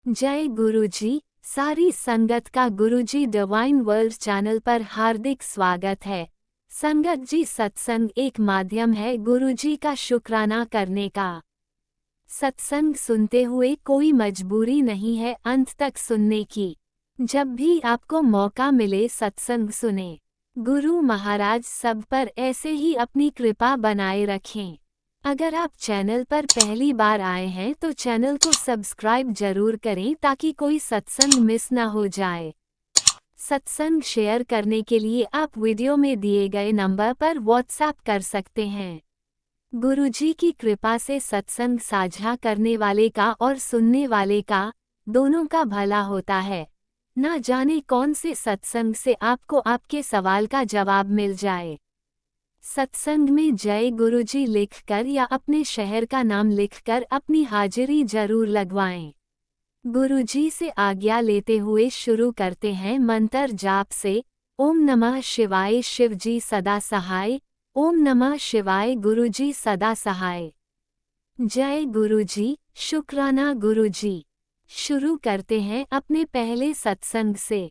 जय गुरुजी। सारी संगत का गुरुजी डिवाइन वर्ल्ड चैनल पर हार्दिक स्वागत है। संगत जी, सत्संग एक माध्यम है गुरुजी का शुक्राना करने का। सत्संग सुनते हुए कोई मजबूरी नहीं है अंत तक सुनने की। जब भी आपको मौका मिले सत्संग सुने। गुरु महाराज सब पर ऐसे ही अपनी कृपा बनाए रखें। अगर आप चैनल पर पहली बार आए हैं तो चैनल को सब्सक्राइब जरूर करें ताकि कोई सत्संग मिस ना हो जाए। सत्संग शेयर करने के लिए आप वीडियो में दिए गए नंबर पर व्हाट्सएप कर सकते हैं। गुरुजी की कृपा से सत्संग साझा करने वाले का और सुनने वाले का दोनों का भला होता है। ना जाने कौन से सत्संग से आपको आपके सवाल का जवाब मिल जाए। सत्संग में जय गुरुजी लिखकर या अपने शहर का नाम लिखकर अपनी हाजिरी जरूर लगवाएं। गुरुजी से आज्ञा लेते हुए शुरू करते हैं मंत्र जाप से। ओम नमः शिवाय शिवजी सदा सहाय। ओम नमः शिवाय गुरुजी सदा सहाय। जय गुरुजी, शुक्राना गुरुजी। शुरू करते हैं अपने पहले सत्संग से।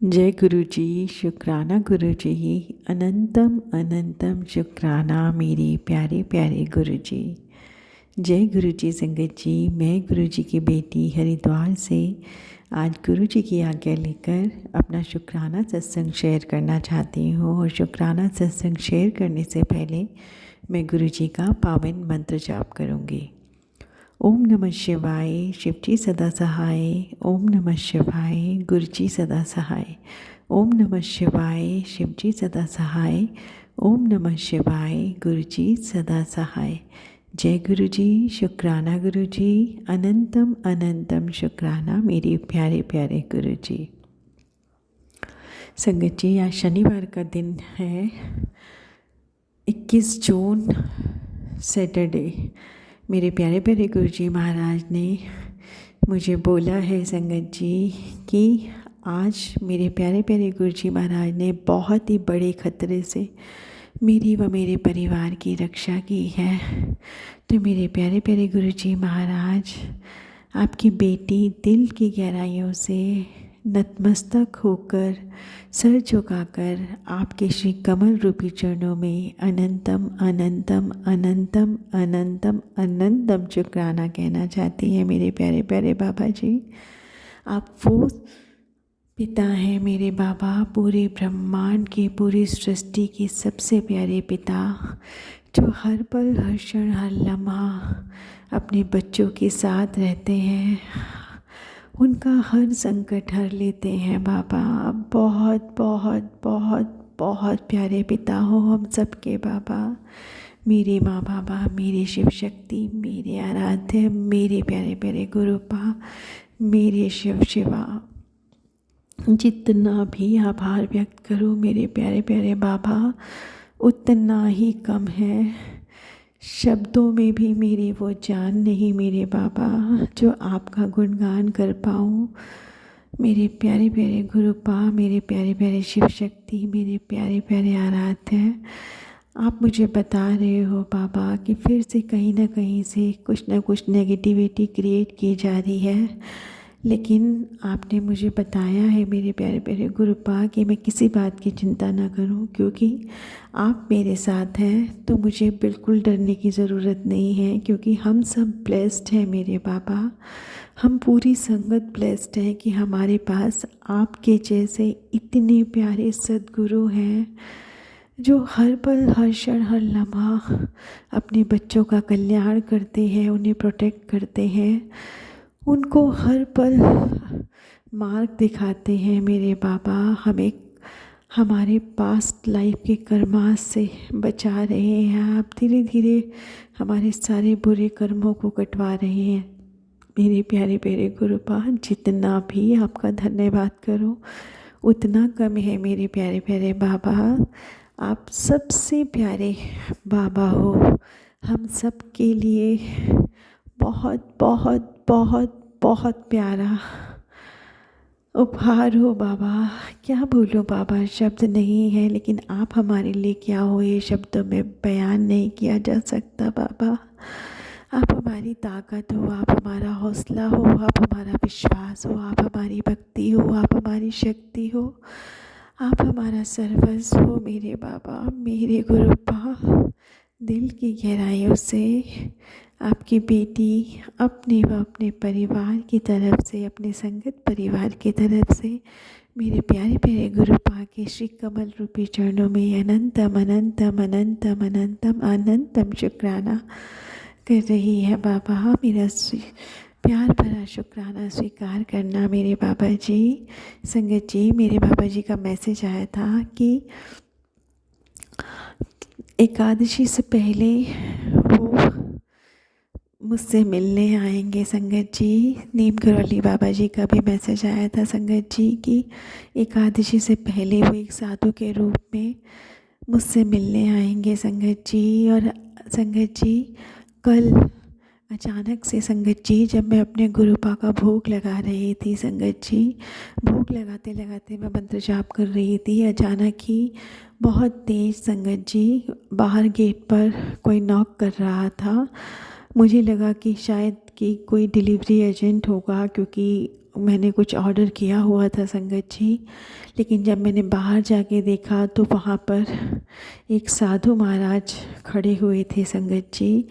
जय गुरु जी, शुक्राना गुरु जी, अनंतम अनंतम शुक्राना मेरे प्यारे प्यारे गुरु जी। जय गुरु जी संगत जी, मैं गुरु जी की बेटी हरिद्वार से आज गुरु जी की आज्ञा लेकर अपना शुक्राना सत्संग शेयर करना चाहती हूँ। और शुक्राना सत्संग शेयर करने से पहले मैं गुरु जी का पावन मंत्र जाप करूँगी। ओम नमः शिवाय शिवजी सदा सहाय। ओम नमः शिवाय गुरुजी सदा सहाय। ओम नमः शिवाय शिवजी सदा सहाय। ओम नमः शिवाय गुरुजी सदा सहाय। जय गुरुजी, शुक्राना गुरुजी, अनंतम अनंतम शुक्राना मेरे प्यारे प्यारे गुरुजी। संगत जी, आज शनिवार का दिन है, 21 जून सैटरडे। मेरे प्यारे प्यारे गुरुजी महाराज ने मुझे बोला है संगत जी कि आज मेरे प्यारे प्यारे गुरुजी महाराज ने बहुत ही बड़े खतरे से मेरी व मेरे परिवार की रक्षा की है। तो मेरे प्यारे प्यारे गुरुजी महाराज, आपकी बेटी दिल की गहराइयों से नतमस्तक होकर सर झुकाकर आपके श्री कमल रूपी चरणों में अनंतम अनंतम अनंतम अनंतम अनंतम शुक्राना कहना चाहती हैं। मेरे प्यारे प्यारे बाबा जी, आप वो पिता हैं मेरे बाबा, पूरे ब्रह्मांड के, पूरी सृष्टि के सबसे प्यारे पिता, जो हर पल हर क्षण हर लम्हा अपने बच्चों के साथ रहते हैं, उनका हर संकट हर लेते हैं बाबा। आप बहुत बहुत बहुत बहुत प्यारे पिता हो हम सबके बाबा। मेरे माँ बाबा, मेरे शिव शक्ति, मेरे आराध्य, मेरे प्यारे प्यारे गुरुपा, मेरे शिव शिवा, जितना भी आभार व्यक्त करूँ मेरे प्यारे प्यारे बाबा उतना ही कम है। शब्दों में भी मेरी वो जान नहीं मेरे बाबा जो आपका गुणगान कर पाऊँ। मेरे प्यारे प्यारे गुरुपा, मेरे प्यारे प्यारे शिव शक्ति, मेरे प्यारे प्यारे आराध्य, आप मुझे बता रहे हो बाबा कि फिर से कहीं ना कहीं से कुछ ना कुछ नेगेटिविटी क्रिएट की जा रही है। लेकिन आपने मुझे बताया है मेरे प्यारे प्यारे गुरुपा कि मैं किसी बात की चिंता ना करूं, क्योंकि आप मेरे साथ हैं। तो मुझे बिल्कुल डरने की ज़रूरत नहीं है, क्योंकि हम सब ब्लेस्ड हैं मेरे बाबा। हम पूरी संगत ब्लेस्ड है कि हमारे पास आपके जैसे इतने प्यारे सद्गुरु हैं जो हर पल हर क्षण हर लम्हा अपने बच्चों का कल्याण करते हैं, उन्हें प्रोटेक्ट करते हैं, उनको हर पल मार्ग दिखाते हैं मेरे बाबा। हमें हमारे पास्ट लाइफ के कर्मास से बचा रहे हैं। आप धीरे धीरे हमारे सारे बुरे कर्मों को कटवा रहे हैं मेरे प्यारे प्यारे गुरुपा। जितना भी आपका धन्यवाद करो उतना कम है मेरे प्यारे प्यारे बाबा। आप सबसे प्यारे बाबा हो, हम सब के लिए बहुत बहुत बहुत बहुत प्यारा उपहार हो बाबा। क्या बोलो बाबा, शब्द नहीं है, लेकिन आप हमारे लिए क्या हो ये शब्दों में बयान नहीं किया जा सकता बाबा। आप हमारी ताकत हो, आप हमारा हौसला हो, आप हमारा विश्वास हो, आप हमारी भक्ति हो, आप हमारी शक्ति हो, आप हमारा सर्वस्व हो मेरे बाबा, मेरे गुरुपा। दिल की गहराइयों से आपकी बेटी अपने व अपने परिवार की तरफ से, अपने संगत परिवार की तरफ से मेरे प्यारे प्यारे गुरुपा के श्री कमल रूपी चरणों में अनंतम अनंतम अनंतम अनंतम अनंतम शुक्राना कर रही है बाबा। मेरा प्यार भरा शुक्राना स्वीकार करना मेरे बाबा जी। संगत जी, मेरे बाबा जी का मैसेज आया था कि एकादशी से पहले वो मुझसे मिलने आएंगे। संगत जी, नीम करौली बाबा जी का भी मैसेज आया था संगत जी कि एकादशी से पहले वो एक साधु के रूप में मुझसे मिलने आएंगे संगत जी। और संगत जी, कल अचानक से संगत जी, जब मैं अपने गुरुपा का भोग लगा रही थी संगत जी, भोग लगाते लगाते मैं मंत्र जाप कर रही थी, अचानक ही बहुत तेज़ संगत जी बाहर गेट पर कोई नॉक कर रहा था। मुझे लगा कि शायद कि कोई डिलीवरी एजेंट होगा, क्योंकि मैंने कुछ ऑर्डर किया हुआ था संगत जी। लेकिन जब मैंने बाहर जाके देखा तो वहाँ पर एक साधु महाराज खड़े हुए थे संगत जी।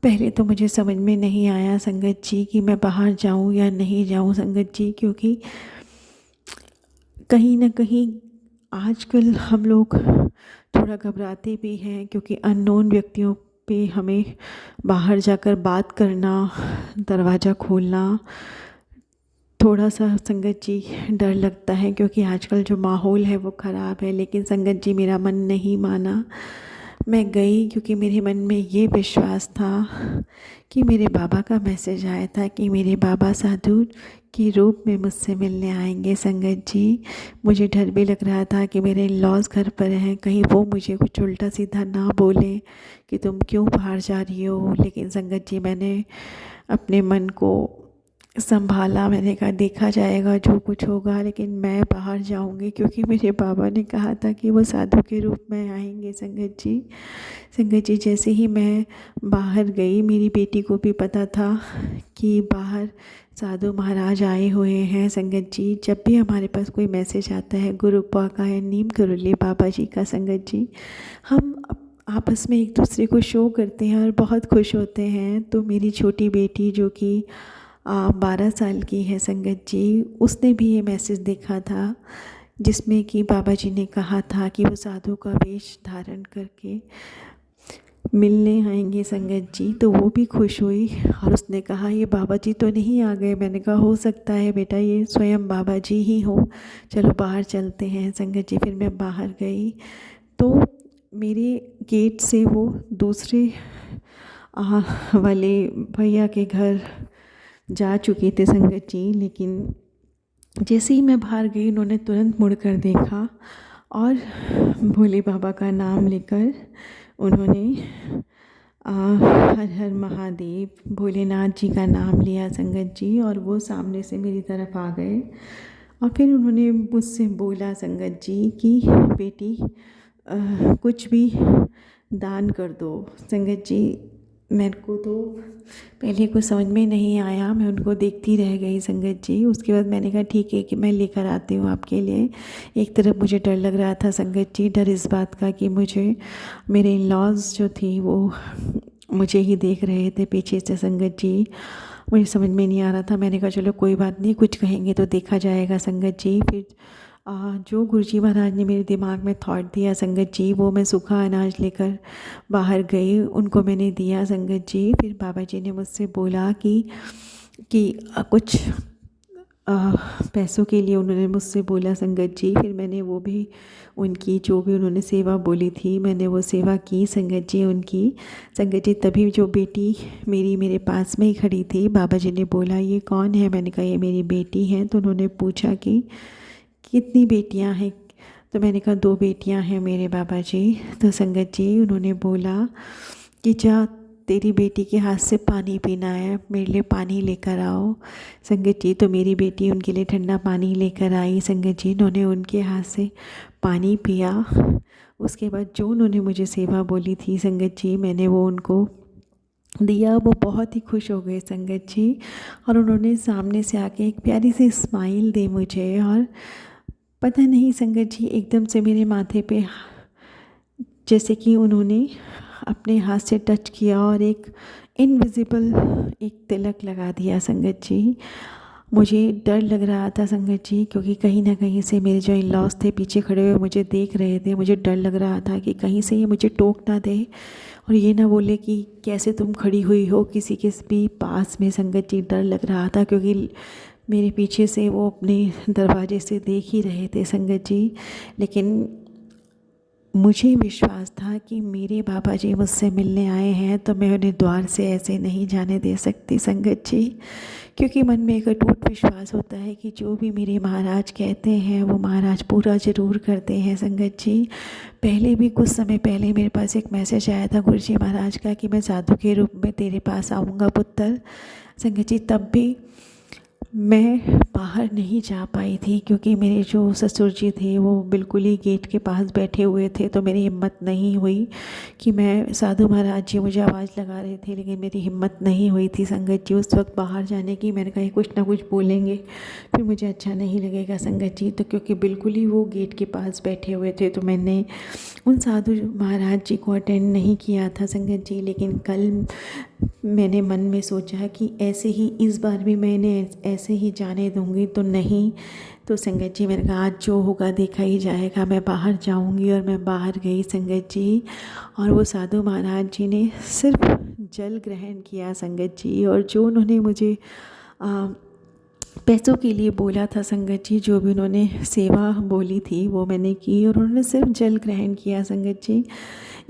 पहले तो मुझे समझ में नहीं आया संगत जी कि मैं बाहर जाऊँ या नहीं जाऊँ संगत जी, क्योंकि कहीं ना कहीं आजकल हम लोग थोड़ा घबराते भी हैं, क्योंकि अननोन व्यक्तियों पे हमें बाहर जाकर बात करना, दरवाज़ा खोलना थोड़ा सा संगत जी डर लगता है, क्योंकि आजकल जो माहौल है वो ख़राब है। लेकिन संगत जी, मेरा मन नहीं माना, मैं गई, क्योंकि मेरे मन में ये विश्वास था कि मेरे बाबा का मैसेज आया था कि मेरे बाबा साधु के रूप में मुझसे मिलने आएंगे संगत जी। मुझे डर भी लग रहा था कि मेरे लॉज घर पर हैं, कहीं वो मुझे कुछ उल्टा सीधा ना बोले कि तुम क्यों बाहर जा रही हो। लेकिन संगत जी, मैंने अपने मन को संभाला, मैंने कहा देखा जाएगा जो कुछ होगा, लेकिन मैं बाहर जाऊंगी, क्योंकि मेरे बाबा ने कहा था कि वो साधु के रूप में आएंगे संगत जी। संगत जी, जैसे ही मैं बाहर गई, मेरी बेटी को भी पता था कि बाहर साधु महाराज आए हुए हैं संगत जी। जब भी हमारे पास कोई मैसेज आता है गुरुपा का या नीम करौली बाबा जी का संगत जी, हम आपस में एक दूसरे को शो करते हैं और बहुत खुश होते हैं। तो मेरी छोटी बेटी जो कि 12 साल की है संगत जी, उसने भी ये मैसेज देखा था जिसमें कि बाबा जी ने कहा था कि वो साधु का वेश धारण करके मिलने आएंगे संगत जी। तो वो भी खुश हुई और उसने कहा ये बाबा जी तो नहीं आ गए। मैंने कहा हो सकता है बेटा ये स्वयं बाबा जी ही हो, चलो बाहर चलते हैं संगत जी। फिर मैं बाहर गई तो मेरे गेट से वो दूसरे वाले भैया के घर जा चुके थे संगत जी। लेकिन जैसे ही मैं बाहर गई, उन्होंने तुरंत मुड़कर देखा और भोले बाबा का नाम लेकर उन्होंने हर हर महादेव भोलेनाथ जी का नाम लिया संगत जी। और वो सामने से मेरी तरफ आ गए और फिर उन्होंने मुझसे बोला संगत जी कि बेटी कुछ भी दान कर दो। संगत जी, मेरे को तो पहले कुछ समझ में नहीं आया, मैं उनको देखती रह गई संगत जी। उसके बाद मैंने कहा ठीक है कि मैं लेकर आती हूँ आपके लिए। एक तरफ मुझे डर लग रहा था संगत जी, डर इस बात का कि मुझे मेरे इन लॉज जो थी वो मुझे ही देख रहे थे पीछे से संगत जी। मुझे समझ में नहीं आ रहा था। मैंने कहा चलो कोई बात नहीं, कुछ कहेंगे तो देखा जाएगा संगत जी। फिर जो गुरुजी महाराज ने मेरे दिमाग में थॉट दिया संगत जी, वो मैं सूखा अनाज लेकर बाहर गई, उनको मैंने दिया संगत जी। फिर बाबा जी ने मुझसे बोला कि कुछ पैसों के लिए उन्होंने मुझसे बोला संगत जी। फिर मैंने वो भी उनकी जो भी उन्होंने सेवा बोली थी, मैंने वो सेवा की संगत जी उनकी। संगत जी, तभी जो बेटी मेरे पास में ही खड़ी थी, बाबा जी ने बोला ये कौन है। मैंने कहा ये मेरी बेटी है। तो उन्होंने पूछा कि कितनी बेटियां हैं। तो मैंने कहा 2 बेटियां हैं मेरे बाबा जी। तो संगत जी उन्होंने बोला कि जा तेरी बेटी के हाथ से पानी पीना है, मेरे लिए पानी लेकर आओ। संगत जी, तो मेरी बेटी उनके लिए ठंडा पानी लेकर आई संगत जी। उन्होंने उनके हाथ से पानी पिया। उसके बाद जो उन्होंने मुझे सेवा बोली थी संगत जी, मैंने वो उनको दिया वो बहुत ही खुश हो गए संगत जी, और उन्होंने सामने से आके एक प्यारी सी स्माइल दी मुझे। और पता नहीं संगत जी, एकदम से मेरे माथे पे जैसे कि उन्होंने अपने हाथ से टच किया और एक इनविजिबल एक तिलक लगा दिया संगत जी। मुझे डर लग रहा था संगत जी, क्योंकि कहीं ना कहीं से मेरे जो इन लॉस थे पीछे खड़े हुए मुझे देख रहे थे। मुझे डर लग रहा था कि कहीं से ये मुझे टोक ना दे और ये ना बोले कि कैसे तुम खड़ी हुई हो किसी के भी पास में। संगत जी, डर लग रहा था क्योंकि मेरे पीछे से वो अपने दरवाजे से देख ही रहे थे संगत जी। लेकिन मुझे विश्वास था कि मेरे बाबा जी मुझसे मिलने आए हैं, तो मैं उन्हें द्वार से ऐसे नहीं जाने दे सकती संगत जी, क्योंकि मन में एक अटूट विश्वास होता है कि जो भी मेरे महाराज कहते हैं वो महाराज पूरा ज़रूर करते हैं संगत जी। पहले भी कुछ समय पहले मेरे पास एक मैसेज आया था गुरु जी महाराज का कि मैं साधु के रूप में तेरे पास आऊँगा पुत्र। संगत जी, तब भी मैं बाहर नहीं जा पाई थी, क्योंकि मेरे जो ससुर जी थे वो बिल्कुल ही गेट के पास बैठे हुए थे। तो मेरी हिम्मत नहीं हुई कि मैं, साधु महाराज जी मुझे आवाज़ लगा रहे थे लेकिन मेरी हिम्मत नहीं हुई थी संगत जी उस वक्त बाहर जाने की। मैंने कहा कुछ ना कुछ बोलेंगे फिर मुझे अच्छा नहीं लगेगा संगत जी। तो क्योंकि बिल्कुल ही वो गेट के पास बैठे हुए थे तो मैंने उन साधु महाराज जी को अटेंड नहीं किया था संगत जी। लेकिन कल मैंने मन में सोचा कि ऐसे ही इस बार भी मैंने ऐसे ही जाने दूंगी तो नहीं। तो संगत जी, मैंने कहा आज जो होगा देखा ही जाएगा, मैं बाहर जाऊंगी। और मैं बाहर गई संगत जी, और वो साधु महाराज जी ने सिर्फ जल ग्रहण किया संगत जी। और जो उन्होंने मुझे पैसों के लिए बोला था संगत जी, जो भी उन्होंने सेवा बोली थी वो मैंने की, और उन्होंने सिर्फ जल ग्रहण किया संगत जी।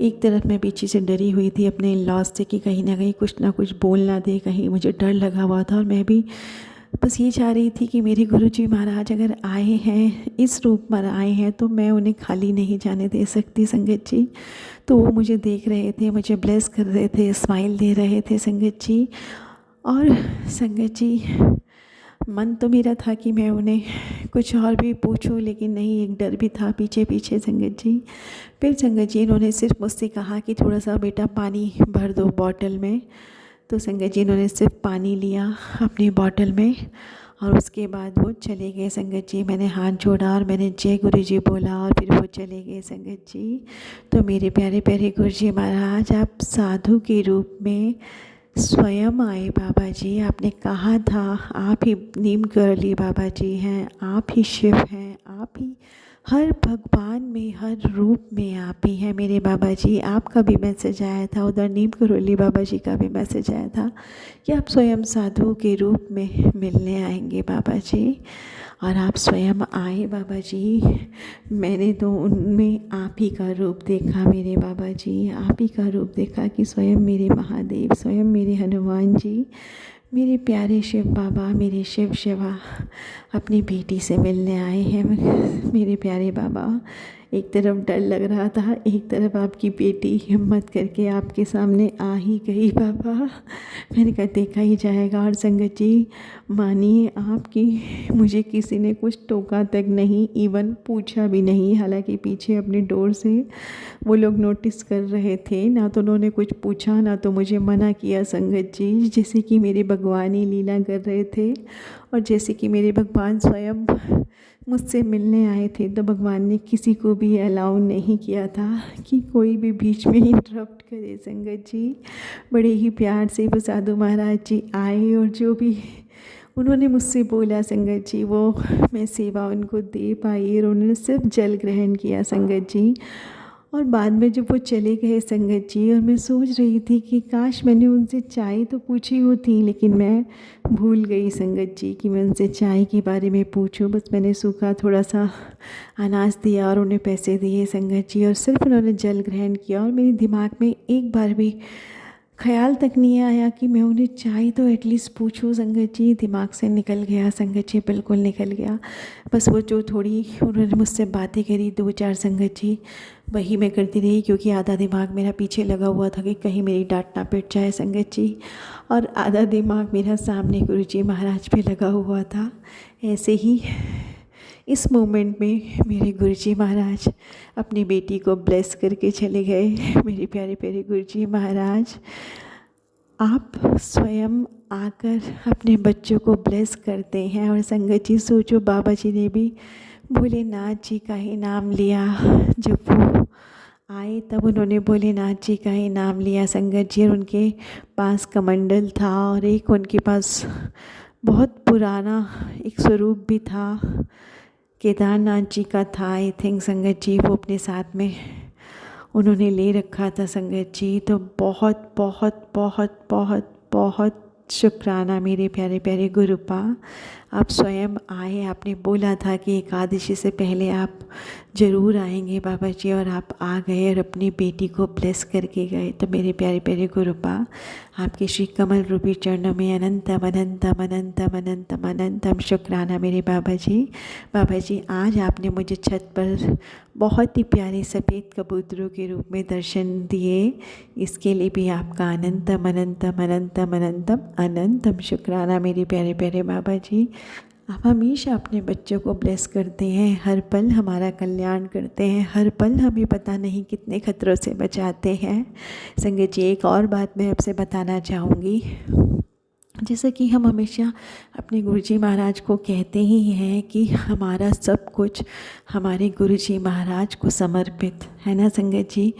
एक तरफ मैं पीछे से डरी हुई थी अपने लॉस से कि कहीं ना कहीं कुछ ना कुछ बोल ना दे, कहीं मुझे डर लगा हुआ था। और मैं भी बस ये चाह रही थी कि मेरे गुरु जी महाराज अगर आए हैं, इस रूप में आए हैं, तो मैं उन्हें खाली नहीं जाने दे सकती संगत जी। तो वो मुझे देख रहे थे, मुझे ब्लेस कर रहे थे, स्माइल दे रहे थे संगत जी। और संगत जी, मन तो मेरा था कि मैं उन्हें कुछ और भी पूछूं, लेकिन नहीं, एक डर भी था पीछे पीछे संगत जी। फिर संगत जी इन्होंने सिर्फ मुझसे कहा कि थोड़ा सा बेटा पानी भर दो बॉटल में। तो संगत जी इन्होंने सिर्फ पानी लिया अपनी बॉटल में और उसके बाद वो चले गए संगत जी। मैंने हाथ जोड़ा और मैंने जय गुरु जी बोला और फिर वो चले गए संगत जी। तो मेरे प्यारे प्यारे गुरु जी महाराज, आप साधु के रूप में स्वयं आए बाबा जी। आपने कहा था आप ही नीम करली बाबा जी हैं, आप ही शिव हैं, आप ही हर भगवान में, हर रूप में आप ही हैं मेरे बाबा जी। आपका भी मैसेज आया था, उधर नीम करौली बाबा जी का भी मैसेज आया था कि आप स्वयं साधु के रूप में मिलने आएंगे बाबा जी। और आप स्वयं आए बाबा जी। मैंने तो उनमें आप ही का रूप देखा मेरे बाबा जी, आप ही का रूप देखा कि स्वयं मेरे महादेव, स्वयं मेरे हनुमान जी, मेरे प्यारे शिव बाबा, मेरे शिव शिवा अपनी बेटी से मिलने आए हैं मेरे प्यारे बाबा। एक तरफ डर लग रहा था, एक तरफ आपकी बेटी हिम्मत करके आपके सामने आ ही गई बाबा। मैंने कहा देखा ही जाएगा। और संगत जी मानिए आपकी, मुझे किसी ने कुछ टोका तक नहीं, इवन पूछा भी नहीं। हालांकि पीछे अपने डोर से वो लोग नोटिस कर रहे थे, ना तो उन्होंने कुछ पूछा ना तो मुझे मना किया संगत जी। जैसे कि मेरे भगवान ही लीला कर रहे थे और जैसे कि मेरे भगवान स्वयं मुझसे मिलने आए थे, तो भगवान ने किसी को भी अलाउ नहीं किया था कि कोई भी बीच में इंटरप्ट करे संगत जी। बड़े ही प्यार से वो साधु महाराज जी आए और जो भी उन्होंने मुझसे बोला संगत जी, वो मैं सेवा उनको दे पाई। और उन्होंने सिर्फ जल ग्रहण किया संगत जी। और बाद में जब वो चले गए संगत जी, और मैं सोच रही थी कि काश मैंने उनसे चाय तो पूछी होती, लेकिन मैं भूल गई संगत जी कि मैं उनसे चाय के बारे में पूछूं। बस मैंने सूखा थोड़ा सा अनाज दिया और उन्हें पैसे दिए संगत जी, और सिर्फ उन्होंने जल ग्रहण किया। और मेरे दिमाग में एक बार भी ख्याल तक नहीं आया कि मैं उन्हें चाय तो एटलीस्ट पूछूं संगत जी। दिमाग से निकल गया संगत जी, बिल्कुल निकल गया। बस वो जो थोड़ी उन्होंने मुझसे बातें करी 2-4 संगत जी, वही मैं करती रही, क्योंकि आधा दिमाग मेरा पीछे लगा हुआ था कि कहीं मेरी डांट ना पिट जाए संगत जी, और आधा दिमाग मेरा सामने गुरु जी महाराज पे लगा हुआ था। ऐसे ही इस मोमेंट में मेरे गुरुजी महाराज अपनी बेटी को ब्लेस करके चले गए। मेरे प्यारे प्यारे गुरुजी महाराज, आप स्वयं आकर अपने बच्चों को ब्लेस करते हैं। और संगत जी सोचो, बाबा जी ने भी भोलेनाथ जी का ही नाम लिया। जब वो आए तब उन्होंने भोलेनाथ जी का ही नाम लिया संगत जी। और उनके पास कमंडल था और एक उनके पास बहुत पुराना एक स्वरूप भी था, केदारनाथ जी का था आई थिंक संगत जी, वो अपने साथ में उन्होंने ले रखा था संगत जी। तो बहुत बहुत बहुत बहुत बहुत शुक्राना मेरे प्यारे प्यारे गुरुपा, आप स्वयं आए। आपने बोला था कि एकादशी से पहले आप ज़रूर आएंगे बाबा जी, और आप आ गए और अपनी बेटी को ब्लेस करके गए। तो मेरे प्यारे प्यारे गुरुपा, आपके श्री कमल रूपी चरणों में अनंतम अनंतम अनंतम अनंतम अनंतम शुक्राना मेरे बाबा जी। बाबा जी, आज आपने मुझे छत पर बहुत ही प्यारे सफ़ेद कबूतरों के रूप में दर्शन दिए, इसके लिए भी आपका अनंतम अनंतम अनंतम अनंतम अनंतम शुक्राना मेरे प्यारे प्यारे बाबा जी। आप हमेशा अपने बच्चों को ब्लेस करते हैं, हर पल हमारा कल्याण करते हैं, हर पल हमें पता नहीं कितने खतरों से बचाते हैं। संगत जी, एक और बात मैं आपसे बताना चाहूँगी। जैसा कि हम हमेशा अपने गुरुजी महाराज को कहते ही हैं कि हमारा सब कुछ हमारे गुरुजी महाराज को समर्पित है ना संगत जी।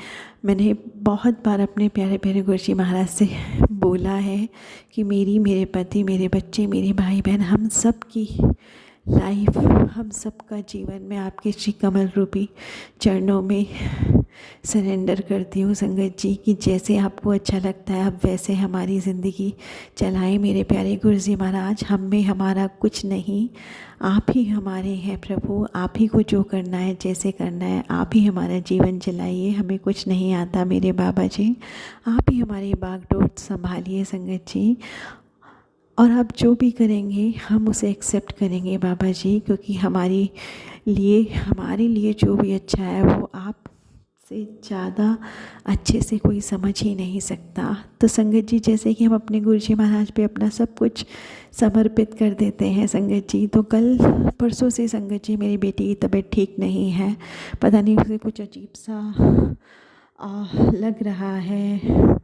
मैंने बहुत बार अपने प्यारे प्यारे गुरुजी महाराज से बोला है कि मेरे पति, मेरे बच्चे, मेरे भाई बहन, हम सब की लाइफ, हम सबका जीवन में आपके श्री कमल रूपी चरणों में सरेंडर करती हूँ संगत जी, कि जैसे आपको अच्छा लगता है आप वैसे हमारी ज़िंदगी चलाएं मेरे प्यारे गुरुजी महाराज। हम में हमारा कुछ नहीं, आप ही हमारे हैं प्रभु। आप ही को जो करना है, जैसे करना है, आप ही हमारा जीवन चलाइए। हमें कुछ नहीं आता मेरे बाबा जी, आप ही हमारी बागडोर संभालिए संगत जी। और आप जो भी करेंगे हम उसे एक्सेप्ट करेंगे बाबा जी, क्योंकि हमारे लिए जो भी अच्छा है वो आप से ज़्यादा अच्छे से कोई समझ ही नहीं सकता। तो संगत जी, जैसे कि हम अपने गुरुजी महाराज पे अपना सब कुछ समर्पित कर देते हैं संगत जी, तो कल परसों से संगत जी मेरी बेटी की तबीयत ठीक नहीं है। पता नहीं उसे कुछ अजीब सा लग रहा है,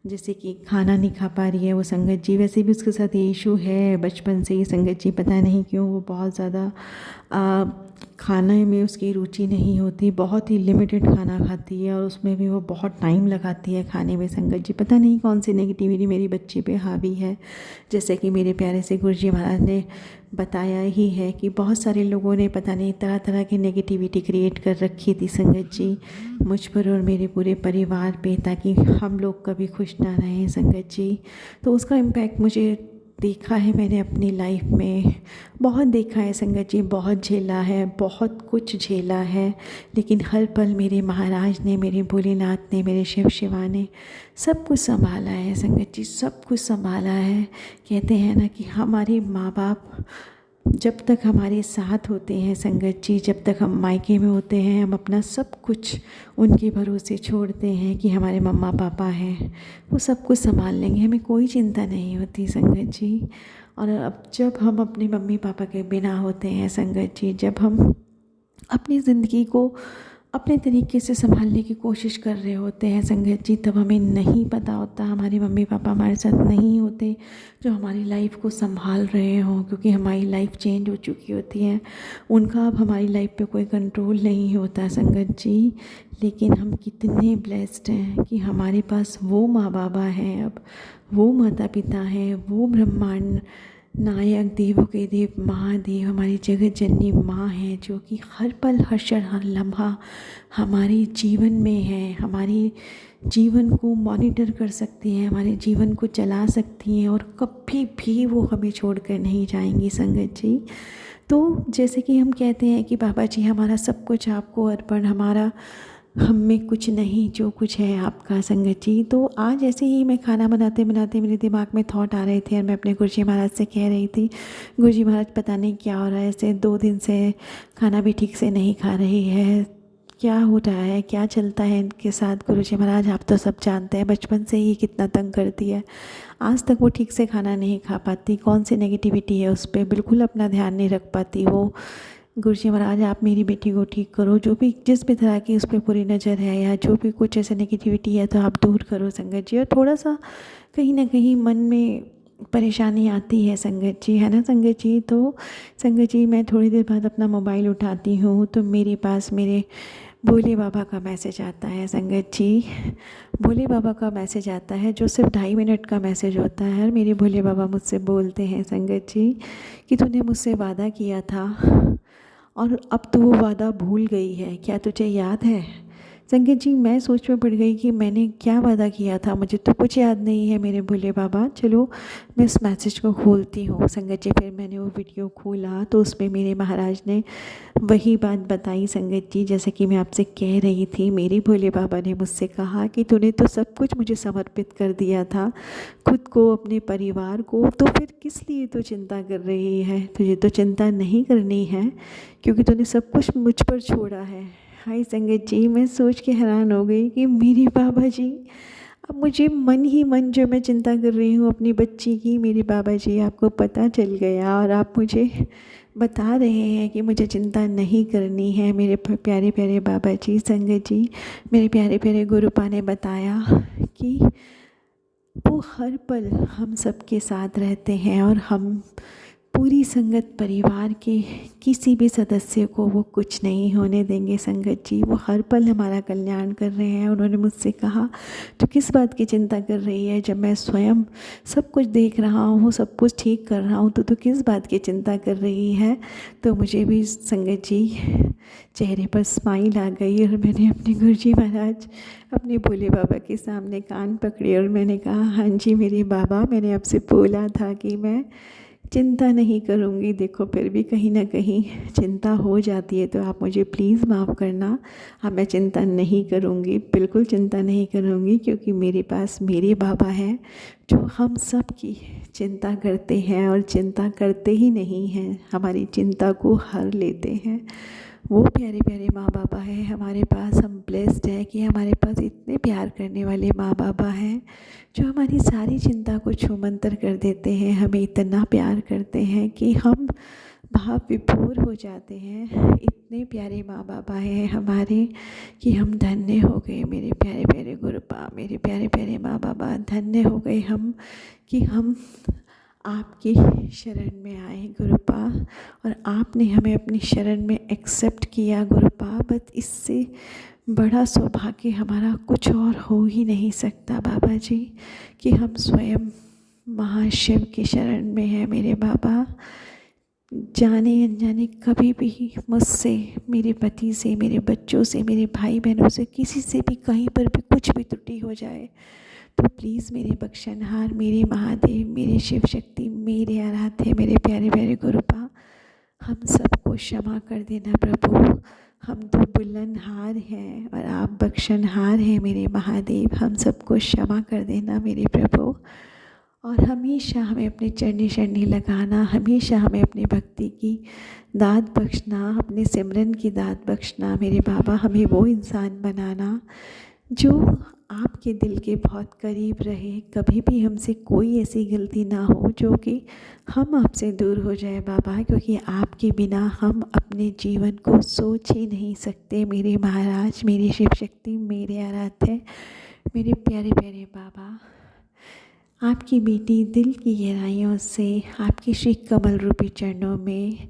जैसे कि खाना नहीं खा पा रही है वो संगत जी। वैसे भी उसके साथ ये इशू है बचपन से ही संगत जी, पता नहीं क्यों वो बहुत ज़्यादा खाने में उसकी रुचि नहीं होती, बहुत ही लिमिटेड खाना खाती है और उसमें भी वो बहुत टाइम लगाती है खाने में संगत जी। पता नहीं कौन सी नेगेटिविटी मेरी बच्ची पे हावी है। जैसे कि मेरे प्यारे से गुरुजी महाराज ने बताया ही है कि बहुत सारे लोगों ने पता नहीं तरह तरह की नेगेटिविटी क्रिएट कर रखी थी संगत जी मुझ पर और मेरे पूरे परिवार पे, ताकि हम लोग कभी खुश ना रहें संगत जी। तो उसका इम्पैक्ट मुझे देखा है मैंने अपनी लाइफ में, बहुत देखा है संगत जी, बहुत झेला है, बहुत कुछ झेला है। लेकिन हर पल मेरे महाराज ने, मेरे भोलेनाथ ने, मेरे शिव शिवा ने सब कुछ संभाला है संगत जी, सब कुछ संभाला है। कहते हैं ना कि हमारे माँ बाप जब तक हमारे साथ होते हैं संगत जी, जब तक हम मायके में होते हैं, हम अपना सब कुछ उनके भरोसे छोड़ते हैं कि हमारे मम्मा पापा हैं, वो सब कुछ संभाल लेंगे, हमें कोई चिंता नहीं होती संगत जी। और अब जब हम अपने मम्मी पापा के बिना होते हैं संगत जी, जब हम अपनी ज़िंदगी को अपने तरीके से संभालने की कोशिश कर रहे होते हैं संगत जी, तब हमें नहीं पता होता, हमारे मम्मी पापा हमारे साथ नहीं होते जो हमारी लाइफ को संभाल रहे हों, क्योंकि हमारी लाइफ चेंज हो चुकी होती है, उनका अब हमारी लाइफ पे कोई कंट्रोल नहीं होता संगत जी। लेकिन हम कितने ब्लेस्ड हैं कि हमारे पास वो माँ बाबा हैं, अब वो माता पिता हैं, वो ब्रह्मांड नायक, देवों के देव महादेव, हमारी जगत जननी माँ है, जो कि हर पल हर क्षण हर लम्हा हमारे जीवन में है, हमारे जीवन को मॉनिटर कर सकती हैं, हमारे जीवन को चला सकती हैं, और कभी भी वो हमें छोड़कर नहीं जाएंगी संगत जी। तो जैसे कि हम कहते हैं कि बाबा जी हमारा सब कुछ आपको अर्पण, हमारा हम में कुछ नहीं, जो कुछ है आपका संगत जी। तो आज ऐसे ही मैं खाना बनाते बनाते मेरे दिमाग में थॉट आ रहे थे और मैं अपने गुरुजी महाराज से कह रही थी, गुरुजी महाराज पता नहीं क्या हो रहा है, ऐसे 2 दिन से खाना भी ठीक से नहीं खा रही है, क्या हो रहा है, क्या चलता है इनके साथ। गुरुजी महाराज आप तो सब जानते हैं, बचपन से ही कितना तंग करती है, आज तक वो ठीक से खाना नहीं खा पाती, कौन सी नेगेटिविटी है उस पर, बिल्कुल अपना ध्यान नहीं रख पाती, वो गुरुजी महाराज आप मेरी बेटी को ठीक करो, जो भी जिस भी तरह की उस पर बुरी नज़र है या जो भी कुछ ऐसा नेगेटिविटी है तो आप दूर करो संगत जी। और थोड़ा सा कहीं ना कहीं मन में परेशानी आती है संगत जी, है ना संगत जी। तो संगत जी मैं थोड़ी देर बाद अपना मोबाइल उठाती हूँ तो मेरे पास मेरे भोले बाबा का मैसेज आता है संगत जी। भोले बाबा का मैसेज आता है जो सिर्फ 2.5 मिनट का मैसेज होता है। और मेरे भोले बाबा मुझसे बोलते हैं संगत जी कि तूने मुझसे वादा किया था और अब तो वो वादा भूल गई है, क्या तुझे याद है। संगत जी मैं सोच में पड़ गई कि मैंने क्या वादा किया था, मुझे तो कुछ याद नहीं है मेरे भोले बाबा। चलो मैं इस मैसेज को खोलती हूँ संगत जी। फिर मैंने वो वीडियो खोला तो उसमें मेरे महाराज ने वही बात बताई संगत जी, जैसे कि मैं आपसे कह रही थी। मेरे भोले बाबा ने मुझसे कहा कि तूने तो सब कुछ मुझे समर्पित कर दिया था, खुद को, अपने परिवार को, तो फिर किस लिए तो चिंता कर रही है। तुझे तो चिंता नहीं करनी है क्योंकि तूने सब कुछ मुझ पर छोड़ा है। हाय संगत जी मैं सोच के हैरान हो गई कि मेरे बाबा जी, अब मुझे मन ही मन जो मैं चिंता कर रही हूँ अपनी बच्ची की, मेरे बाबा जी आपको पता चल गया और आप मुझे बता रहे हैं कि मुझे चिंता नहीं करनी है। मेरे प्यारे प्यारे बाबा जी, संगत जी, मेरे प्यारे प्यारे गुरुपा ने बताया कि वो हर पल हम सबके साथ रहते हैं और हम पूरी संगत परिवार के किसी भी सदस्य को वो कुछ नहीं होने देंगे संगत जी। वो हर पल हमारा कल्याण कर रहे हैं। उन्होंने मुझसे कहा तो किस बात की चिंता कर रही है, जब मैं स्वयं सब कुछ देख रहा हूँ, सब कुछ ठीक कर रहा हूँ, तो किस बात की चिंता कर रही है। तो मुझे भी संगत जी चेहरे पर स्माइल आ गई और मैंने अपने गुरुजी महाराज, अपने भोले बाबा के सामने कान पकड़े और मैंने कहा हाँ जी मेरे बाबा, मैंने आपसे बोला था कि मैं चिंता नहीं करूँगी। देखो फिर भी कहीं ना कहीं चिंता हो जाती है तो आप मुझे प्लीज़ माफ़ करना। हाँ मैं चिंता नहीं करूँगी, बिल्कुल चिंता नहीं करूँगी, क्योंकि मेरे पास मेरे बाबा हैं जो हम सब की चिंता करते हैं और चिंता करते ही नहीं हैं, हमारी चिंता को हर लेते हैं। वो प्यारे प्यारे माँ बाबा हैं हमारे पास। हम ब्लेस्ड हैं कि हमारे पास इतने प्यार करने वाले माँ बाबा हैं जो हमारी सारी चिंता को छूमंतर कर देते हैं, हमें इतना प्यार करते हैं कि हम भाव विभोर हो जाते हैं। इतने प्यारे माँ बाबा हैं हमारे कि हम धन्य हो गए मेरे प्यारे प्यारे गुरुपा, मेरे प्यारे प्यारे माँ बाबा, धन्य हो गए हम कि हम आपकी शरण में आए गुरुपा और आपने हमें अपनी शरण में एक्सेप्ट किया गुरुपा। बस इससे बड़ा सौभाग्य हमारा कुछ और हो ही नहीं सकता बाबा जी कि हम स्वयं महाशिव की शरण में हैं मेरे बाबा। जाने अनजाने कभी भी मुझसे, मेरे पति से, मेरे बच्चों से, मेरे भाई बहनों से, किसी से भी कहीं पर भी कुछ भी त्रुटि हो जाए तो प्लीज़ मेरे बख्शनहार, मेरे महादेव, मेरे शिव शक्ति, मेरे आराध्य, मेरे प्यारे प्यारे गुरुपा, हम सबको क्षमा कर देना प्रभु। हम तो बुल्लनहार हैं और आप बख्शनहार हैं मेरे महादेव, हम सबको क्षमा कर देना मेरे प्रभु। और हमेशा हमें अपने चरनी शरणी लगाना, हमेशा हमें अपनी भक्ति की दात बख्शना, अपने सिमरन की दात बख्शना मेरे बाबा। हमें वो इंसान बनाना जो आपके दिल के बहुत करीब रहे। कभी भी हमसे कोई ऐसी गलती ना हो जो कि हम आपसे दूर हो जाए बाबा, क्योंकि आपके बिना हम अपने जीवन को सोच ही नहीं सकते मेरे महाराज, मेरी शिव शक्ति, मेरे आराध्य, मेरे प्यारे प्यारे बाबा। आपकी बेटी दिल की गहराइयों से आपके श्री कमल रूपी चरणों में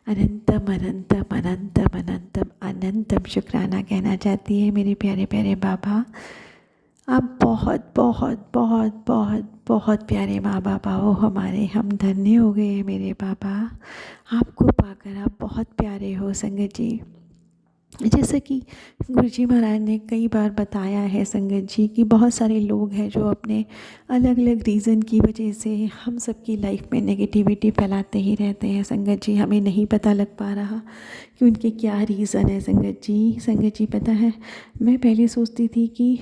अनंतम अनंतम अनंतम अनंतम अनंतम शुक्राना कहना चाहती है मेरे प्यारे प्यारे बाबा। आप बहुत बहुत बहुत बहुत बहुत प्यारे माँ बाबा हो हमारे, हम धन्य हो गए हैं मेरे बाबा। आपको पाकर आप बहुत प्यारे हो संगत जी। जैसा कि गुरुजी महाराज ने कई बार बताया है संगत जी कि बहुत सारे लोग हैं जो अपने अलग अलग रीज़न की वजह से हम सबकी लाइफ में नेगेटिविटी फैलाते ही रहते हैं संगत जी। हमें नहीं पता लग पा रहा कि उनके क्या रीज़न है संगत जी। संगत जी पता है, मैं पहले सोचती थी कि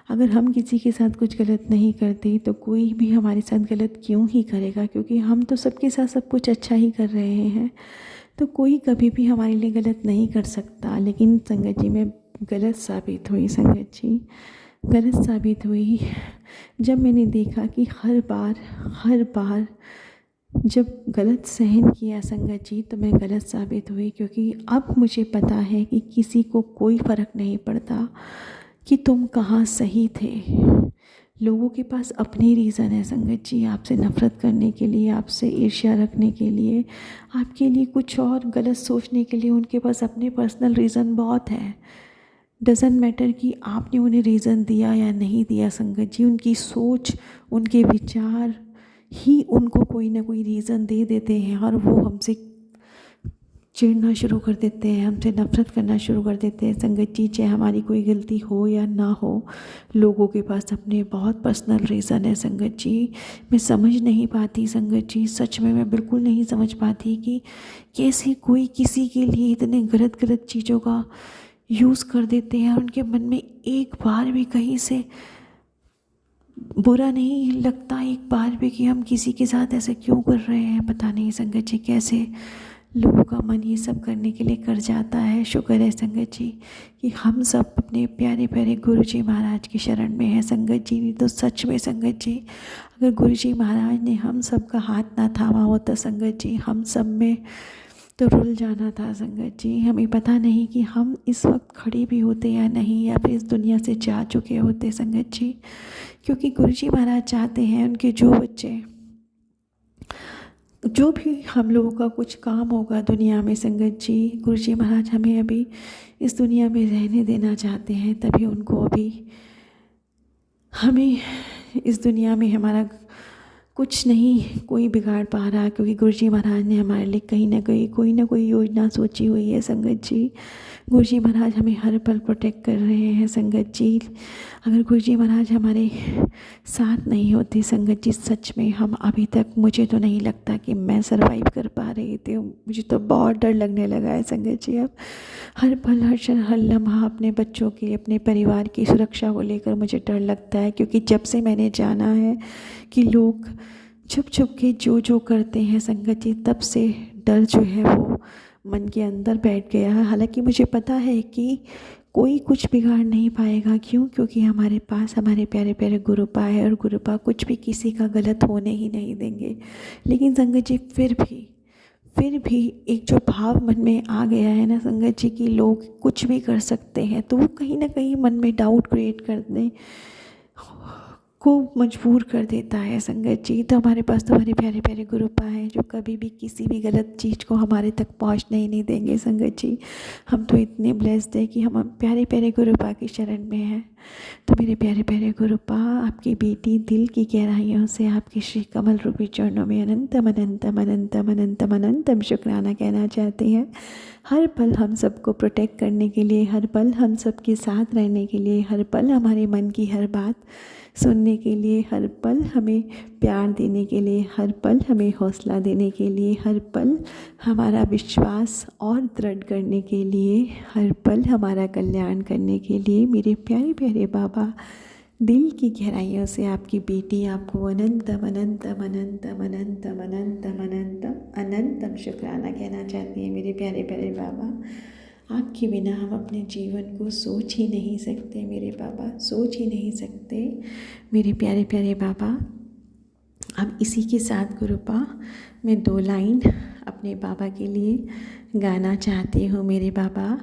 अगर हम किसी के साथ कुछ गलत नहीं करते तो कोई भी हमारे साथ गलत क्यों ही करेगा, क्योंकि हम तो सबके साथ सब कुछ अच्छा ही कर रहे हैं, तो कोई कभी भी हमारे लिए गलत नहीं कर सकता। लेकिन संगत जी मैं गलत साबित हुई संगत जी, गलत साबित हुई जब मैंने देखा कि हर बार जब गलत सहन किया संगत जी तो मैं गलत साबित हुई, क्योंकि अब मुझे पता है कि किसी को कोई फ़र्क नहीं पड़ता कि तुम कहाँ सही थे। लोगों के पास अपने रीज़न है संगत जी, आपसे नफ़रत करने के लिए, आपसे ईर्ष्या रखने के लिए, आपके लिए कुछ और गलत सोचने के लिए उनके पास अपने पर्सनल रीज़न बहुत है। डज़न्ट मैटर कि आपने उन्हें रीज़न दिया या नहीं दिया संगत जी, उनकी सोच, उनके विचार ही उनको कोई ना कोई रीज़न दे देते हैं और वो हमसे चिढ़ना शुरू कर देते हैं, हमसे नफ़रत करना शुरू कर देते हैं संगत जी। चाहे हमारी कोई गलती हो या ना हो, लोगों के पास अपने बहुत पर्सनल रीज़न है संगत जी। मैं समझ नहीं पाती संगत जी, सच में मैं बिल्कुल नहीं समझ पाती कि कैसे कोई किसी के लिए इतने गलत गलत चीज़ों का यूज़ कर देते हैं और उनके मन में एक बार भी कहीं से बुरा नहीं लगता, एक बार भी कि हम किसी के साथ ऐसे क्यों कर रहे हैं। पता नहीं संगत जी कैसे लोगों का मन ये सब करने के लिए कर जाता है। शुक्र है संगत जी कि हम सब अपने प्यारे प्यारे गुरु जी महाराज की शरण में हैं संगत जी। नहीं तो सच में संगत जी, अगर गुरु जी महाराज ने हम सब का हाथ ना थामा होता संगत जी, हम सब में तो रुल जाना था संगत जी। हमें पता नहीं कि हम इस वक्त खड़े भी होते या नहीं, या फिर इस दुनिया से जा चुके होते संगत जी। क्योंकि गुरुजी महाराज चाहते हैं उनके जो बच्चे, जो भी हम लोगों का कुछ काम होगा दुनिया में संगत जी, गुरुजी महाराज हमें अभी इस दुनिया में रहने देना चाहते हैं, तभी उनको अभी हमें इस दुनिया में हमारा कुछ नहीं कोई बिगाड़ पा रहा, क्योंकि गुरुजी महाराज ने हमारे लिए कहीं ना कहीं कोई ना कोई योजना सोची हुई है संगत जी। गुरुजी महाराज हमें हर पल प्रोटेक्ट कर रहे हैं संगत जी। अगर गुरुजी महाराज हमारे साथ नहीं होते संगत जी, सच में हम अभी तक, मुझे तो नहीं लगता कि मैं सरवाइव कर पा रही थी। मुझे तो बहुत डर लगने लगा है संगत जी। अब हर पल हर क्षण हर लम्हा अपने बच्चों की, अपने परिवार की सुरक्षा को लेकर मुझे डर लगता है, क्योंकि जब से मैंने जाना है कि लोग छुप छुप के जो करते हैं संगत जी, तब से डर जो है वो मन के अंदर बैठ गया है। हालांकि मुझे पता है कि कोई कुछ बिगाड़ नहीं पाएगा। क्यों? क्योंकि हमारे पास हमारे प्यारे प्यारे गुरुपा है, और गुरुपा कुछ भी किसी का गलत होने ही नहीं देंगे। लेकिन संगत जी फिर भी एक जो भाव मन में आ गया है ना संगत जी कि लोग कुछ भी कर सकते हैं, तो वो कहीं ना कहीं मन में डाउट क्रिएट करने को मजबूर कर देता है संगत जी। तो हमारे पास तो हमारे प्यारे प्यारे गुरुपा हैं जो कभी भी किसी भी गलत चीज़ को हमारे तक पहुंचने ही नहीं देंगे संगत जी। हम तो इतने ब्लेस्ड है कि हम प्यारे प्यारे गुरुपा की शरण में हैं। तो मेरे प्यारे प्यारे गुरुपा, आपकी बेटी दिल की गहराइयों से आपके श्री कमल रूपी चरणों में अनंतम अनंतम अनंतम अनंतम अनंतम शुक्राना कहना चाहते हैं। हर पल हम सबको प्रोटेक्ट करने के लिए, हर पल हम सबके साथ रहने के लिए, हर पल हमारे मन की हर बात सुनने के लिए, हर पल हमें प्यार देने के लिए, हर पल हमें हौसला देने के लिए, हर पल हमारा विश्वास और दृढ़ करने के लिए, हर पल हमारा कल्याण करने के लिए, मेरे प्यारे प्यारे बाबा, दिल की गहराइयों से आपकी बेटी आपको अनंतम अनंतम अनंतम अनंतम अनंतम अनंतम अनंतम शुक्राना कहना चाहती है। मेरे प्यारे प्यारे बाबा, आपके बिना हम अपने जीवन को सोच ही नहीं सकते मेरे बाबा, सोच ही नहीं सकते मेरे प्यारे प्यारे बाबा। अब इसी के साथ गुरुपा मैं 2 लाइन अपने बाबा के लिए गाना चाहती हूँ मेरे बाबा।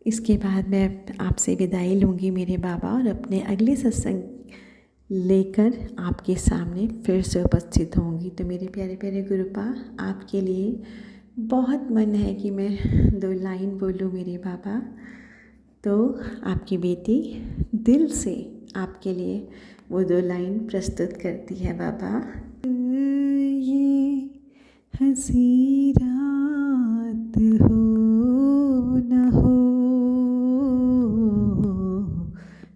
इसके बाद मैं आपसे विदाई लूँगी मेरे बाबा, और अपने अगले सत्संग लेकर आपके सामने फिर से उपस्थित होंगी। तो मेरे प्यारे प्यारे गुरुपा, आपके लिए बहुत मन है कि मैं 2 लाइन बोलूँ मेरे बाबा। तो आपकी बेटी दिल से आपके लिए वो 2 लाइन प्रस्तुत करती है बाबा। ये हंसी रात हो न हो,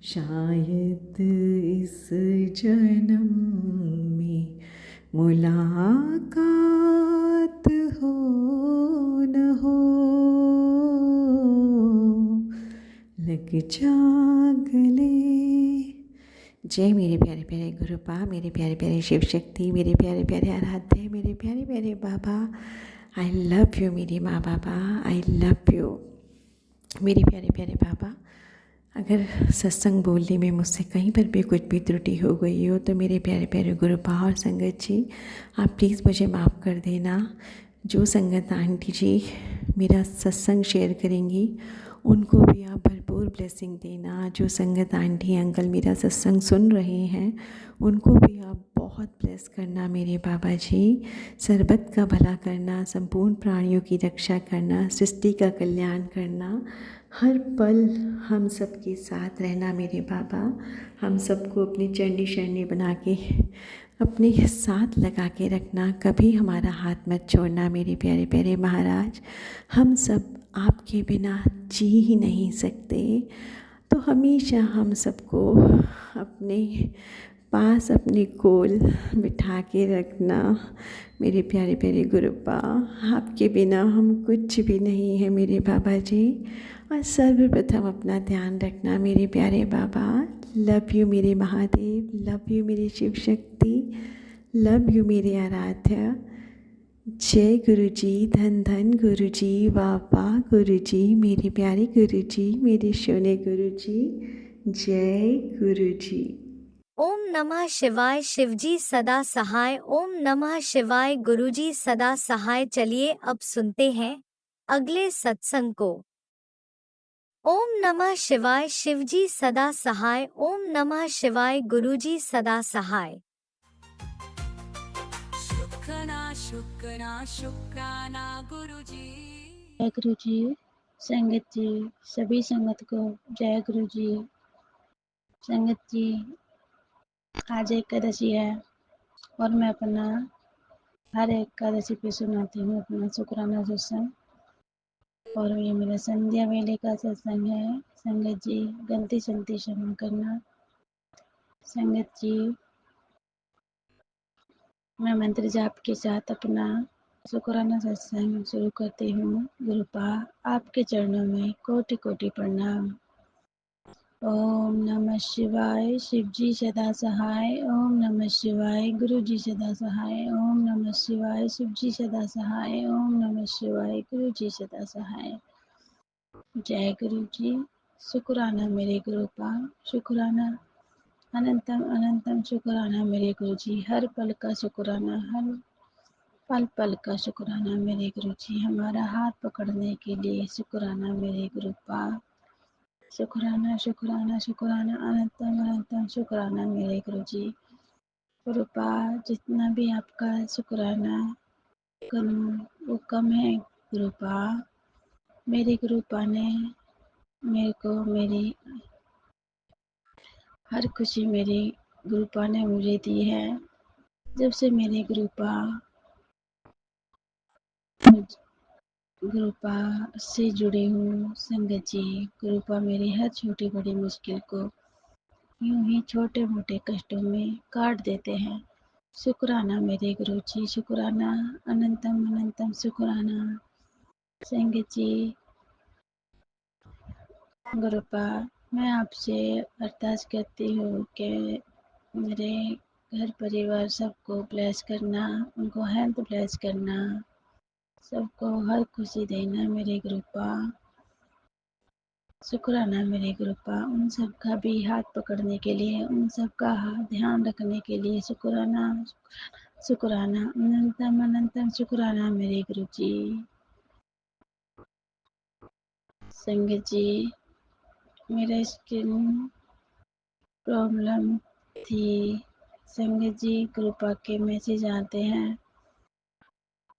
शायद इस जन्म में मुलाकात हो न हो, लग जा गले। जय मेरे प्यारे प्यारे गुरुपा, मेरे प्यारे प्यारे शिव शक्ति, मेरे प्यारे प्यारे आराध्य, मेरे प्यारे प्यारे बाबा। आई लव यू मेरी माँ बाबा, आई लव यू मेरे प्यारे प्यारे बाबा। अगर सत्संग बोलने में मुझसे कहीं पर भी कुछ भी त्रुटि हो गई हो तो मेरे प्यारे प्यारे गुरुपा और संगत जी, आप प्लीज़ मुझे माफ़ कर देना। जो संगत आंटी जी मेरा सत्संग शेयर करेंगी उनको भी आप भरपूर ब्लेसिंग देना। जो संगत आंटी अंकल मेरा सत्संग सुन रहे हैं उनको भी आप बहुत ब्लेस करना मेरे बाबा जी। सर्बत का भला करना, संपूर्ण प्राणियों की रक्षा करना, सृष्टि का कल्याण करना, हर पल हम सबके साथ रहना मेरे बाबा। हम सबको अपनी चंडी शरणी बना के अपने साथ लगा के रखना, कभी हमारा हाथ मत छोड़ना मेरे प्यारे प्यारे महाराज। हम सब आपके बिना जी ही नहीं सकते, तो हमेशा हम सबको अपने पास अपने कोल बिठा के रखना मेरे प्यारे प्यारे गुरुपा। आपके बिना हम कुछ भी नहीं है मेरे बाबा जी। और सर्वप्रथम अपना ध्यान रखना मेरे प्यारे बाबा। लव यू मेरे महादेव, लव यू मेरे शिव शक्ति, लव यू मेरे आराध्य। जय गुरु जी, धन धन गुरु जी, वाह वाह गुरु जी, मेरे प्यारे गुरु जी, मेरे सोने गुरु जी, जय गुरु जी। ओम नमः शिवाय। शिवजी सदा सहाय। ओम नमः शिवाय। गुरुजी सदा सहाय। चलिए अब सुनते हैं अगले सत्संग को। ओम नमः शिवाय। शिवजी सदा सहाय। ओम नमः शिवाय। गुरुजी सदा सहाय। शुक्राना गुरुजी। जय गुरु जी, संगत जी, सभी संगत को जय गुरु जी। संगत जी, आज एकादशी है और मैं अपना हर एकादशी पे सुनाती हूँ अपना शुक्राना सत्संग। और ये मेरा संध्या वेले का सत्संग है। संगत जी, गलती सलती क्षमा करना। संगत जी, मैं मंत्र जाप के साथ अपना शुक्राना सत्संग शुरू करती हूँ। गुरुपा, आपके चरणों में कोटि कोटि प्रणाम। ओम नमः शिवाय। शिवजी सदा सहाय। ओम नमः शिवाय। गुरुजी सदा सहाय। ओम नमः शिवाय। शिवजी सदा सहाय। ओम नमः शिवाय। गुरुजी सदा सहाय। जय गुरु जी। शुक्राना मेरे गुरुपा, शुक्राना अनंतम अनंतम शुक्राना मेरे गुरु जी। हर पल का शुक्राना, हर पल पल का शुक्राना मेरे गुरु जी। हमारा हाथ पकड़ने के लिए शुक्राना मेरे गुरुपा, शुक्राना शुक्राना शुक्राना अनंतम अनंतम शुक्राना मेरे गुरु जी। गुरुपा, जितना भी आपका शुक्राना करूं वो कम है गुरुपा। मेरे गुरुपा ने मेरे को मेरी हर खुशी मेरी गुरुपा ने मुझे दी है। जब से मेरे गुरुपा गुरुपा से जुड़ी हूँ संगत जी, गुरुपा मेरी हर छोटी बड़ी मुश्किल को यूं ही छोटे मोटे कष्टों में काट देते हैं। शुक्राना मेरे गुरु जी, शुक्राना अनंतम अनंतम शुक्राना। संगत जी, गुरुपा, मैं आपसे अरदास करती हूँ कि मेरे घर परिवार सबको ब्लेस करना, उनको हेल्थ ब्लेस करना, सबको हर खुशी देना मेरे गुरुपा। शुक्राना मेरे गुरुपा, उन सब का भी हाथ पकड़ने के लिए, उन सब का ध्यान रखने के लिए शुक्राना शुक्राना अनंतम अनंतम शुक्राना मेरे गुरु जी। संगत जी, मेरा स्किन प्रॉब्लम थी। संगत जी, कृपा के मैसेज आते हैं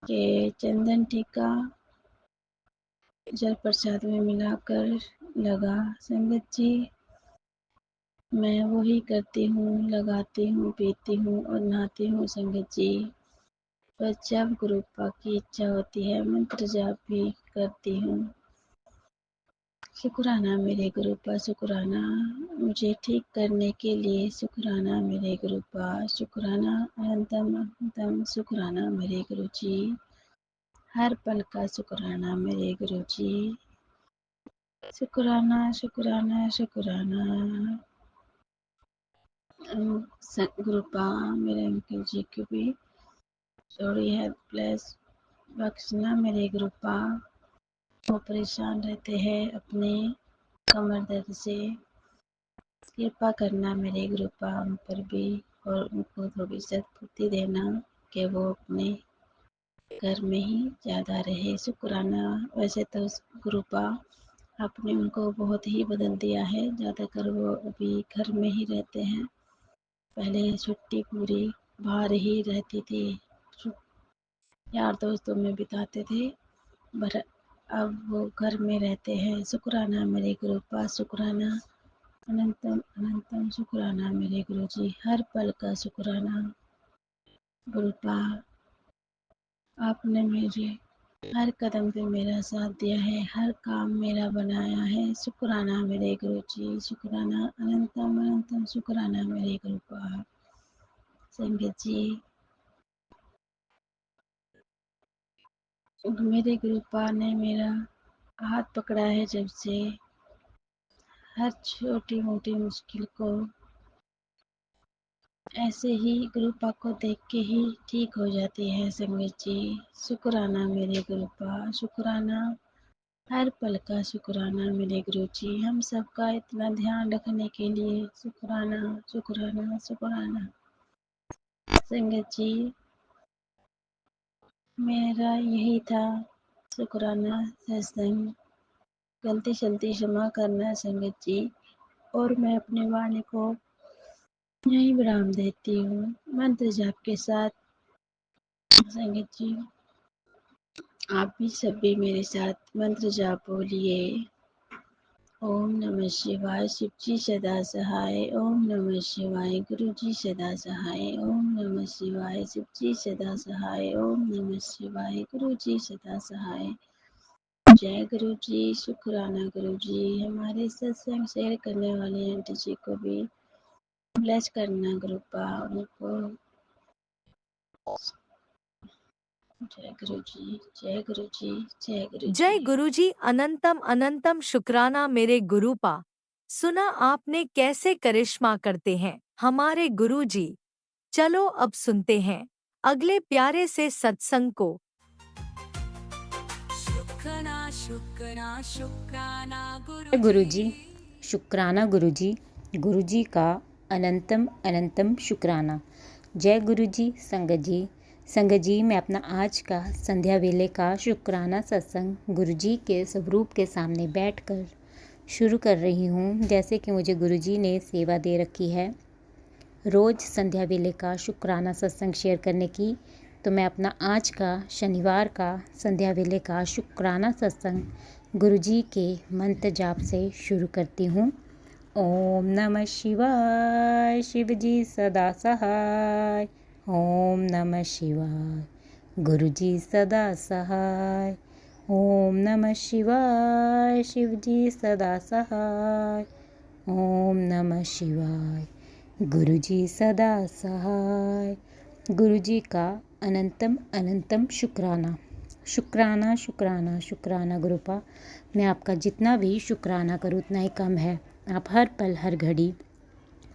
कि चंदन टीका जल प्रसाद में मिलाकर लगा। संगत जी, मैं वही करती हूँ, लगाती हूँ, पीती हूँ और नहाती हूँ संगत जी। पर जब गुरुपा की इच्छा होती है मंत्र जाप भी करती हूँ। शुक्राना मेरे गुरुपा, शुक्राना मुझे ठीक करने के लिए, शुक्राना मेरे गुरुपा, शुक्राना अनंतम अनंतम शुक्राना मेरे गुरु जी। हर पल का शुक्राना मेरे गुरु जी। शुक्राना शुक्राना शुक्राना। गुरुपा, मेरे अंकल जी की भी थोड़ी हेल्प प्लस बख्शना मेरे गुरुपा। वो परेशान रहते हैं अपने कमर दर्द से। कृपा करना मेरे गुरुपा उन पर भी, और उनको थोड़ी सद्बुद्धि देना कि वो अपने घर में ही ज़्यादा रहे। शुक्राना। वैसे तो गुरुपा आपने उनको बहुत ही बदल दिया है, ज़्यादातर वो अभी घर में ही रहते हैं। पहले छुट्टी पूरी बाहर ही रहती थी, यार दोस्तों में बिताते थे, पर अब वो घर में रहते हैं। शुक्राना मेरे गुरुपा, शुक्राना। अनंतम अनंतम शुक्राना मेरे गुरुजी, हर पल का शुक्राना। गुरुपा आपने मेरे हर कदम पे मेरा साथ दिया है, हर काम मेरा बनाया है। शुक्राना मेरे गुरुजी, शुक्राना। अनंतम अनंतम शुक्राना मेरे गुरुपा। संगत जी, मेरे गुरुपा ने मेरा हाथ पकड़ा है जब से, हर छोटी मोटी मुश्किल को ऐसे ही गुरुपा को देख के ही ठीक हो जाती है। संगत जी, शुक्राना मेरे गुरुपा, शुक्राना। हर पल का शुक्राना मेरे गुरुजी, हम सबका इतना ध्यान रखने के लिए शुक्राना, शुक्राना, शुक्राना। संगत जी, मेरा यही था शुक्राना सत्संग। गलती शलती क्षमा करना संगत जी, और मैं अपने वाणी को यही विराम देती हूँ मंत्र जाप के साथ। संगत जी, आप भी सब भी मेरे साथ मंत्र जाप बोलिए। ओम नमः शिवाय, शिव जी सदा सहाय। ओम नमः शिवाय, गुरु जी सदा सहाय। ओम नमः शिवाय, शिव जी सदा सहाय। ओम नमः शिवाय, गुरु जी सदा सहाय। जय गुरु जी, शुक्राना गुरु जी। हमारे सत्संग शेयर करने वाले आंटी जी को भी ब्लेस करना गुरुपा, उनको। जय गुरु जी, जय गुरु जी, जय गुरु जय जी। गुरुजी, अनंतम अनंतम शुक्राना मेरे गुरुपा। सुना आपने कैसे करिश्मा करते हैं हमारे गुरुजी। चलो अब सुनते हैं अगले प्यारे से सत्संग को। शुक्राना शुक्राना शुक्राना गुरुजी, शुक्राना गुरुजी, गुरुजी का अनंतम अनंतम शुक्राना। जय गुरुजी, संगत जी। संगत जी, मैं अपना आज का संध्या वेले का शुक्राना सत्संग गुरुजी के स्वरूप के सामने बैठकर शुरू कर रही हूँ। जैसे कि मुझे गुरुजी ने सेवा दे रखी है रोज़ संध्या वेले का शुक्राना सत्संग शेयर करने की, तो मैं अपना आज का शनिवार का संध्या वेले का शुक्राना सत्संग गुरुजी के मंत्र जाप से शुरू करती हूँ। ओम नमः शिवाय, शिव जी सदा सहाय। ओम नमः शिवाय, गुरुजी सदा सहाय। ओम नमः शिवाय, शिव जी सदा सहाय। ओम नमः शिवाय, गुरुजी सदा सहाय। गुरुजी का अनंतम अनंतम शुक्राना। शुक्राना शुक्राना शुक्राना गुरुपा। मैं आपका जितना भी शुक्राना करूँ उतना ही कम है। आप हर पल हर घड़ी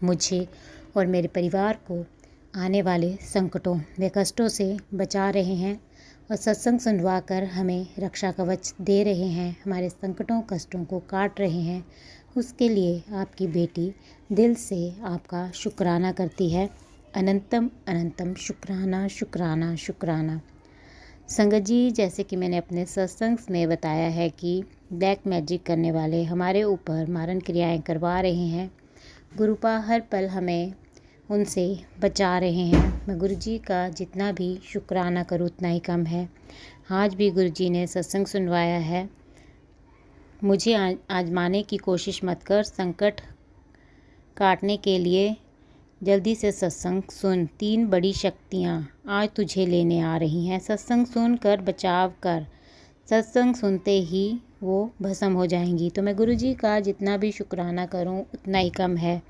मुझे और मेरे परिवार को आने वाले संकटों व कष्टों से बचा रहे हैं और सत्संग सुनवा कर हमें रक्षा कवच दे रहे हैं, हमारे संकटों कष्टों को काट रहे हैं। उसके लिए आपकी बेटी दिल से आपका शुक्राना करती है। अनंतम अनंतम शुक्राना शुक्राना शुक्राना। संगत जी, जैसे कि मैंने अपने सत्संग में बताया है कि ब्लैक मैजिक करने वाले हमारे ऊपर मारण क्रियाएं करवा रहे हैं। गुरुपा हर पल हमें उनसे बचा रहे हैं। मैं गुरुजी का जितना भी शुक्राना करूँ उतना ही कम है। आज भी गुरुजी ने सत्संग सुनवाया है। मुझे आजमाने की कोशिश मत कर, संकट काटने के लिए जल्दी से सत्संग सुन। 3 बड़ी शक्तियाँ आज तुझे लेने आ रही हैं। सत्संग सुन कर बचाव कर, सत्संग सुनते ही वो भस्म हो जाएंगी। तो मैं गुरुजी का जितना भी शुक्राना करूं उतना ही कम है।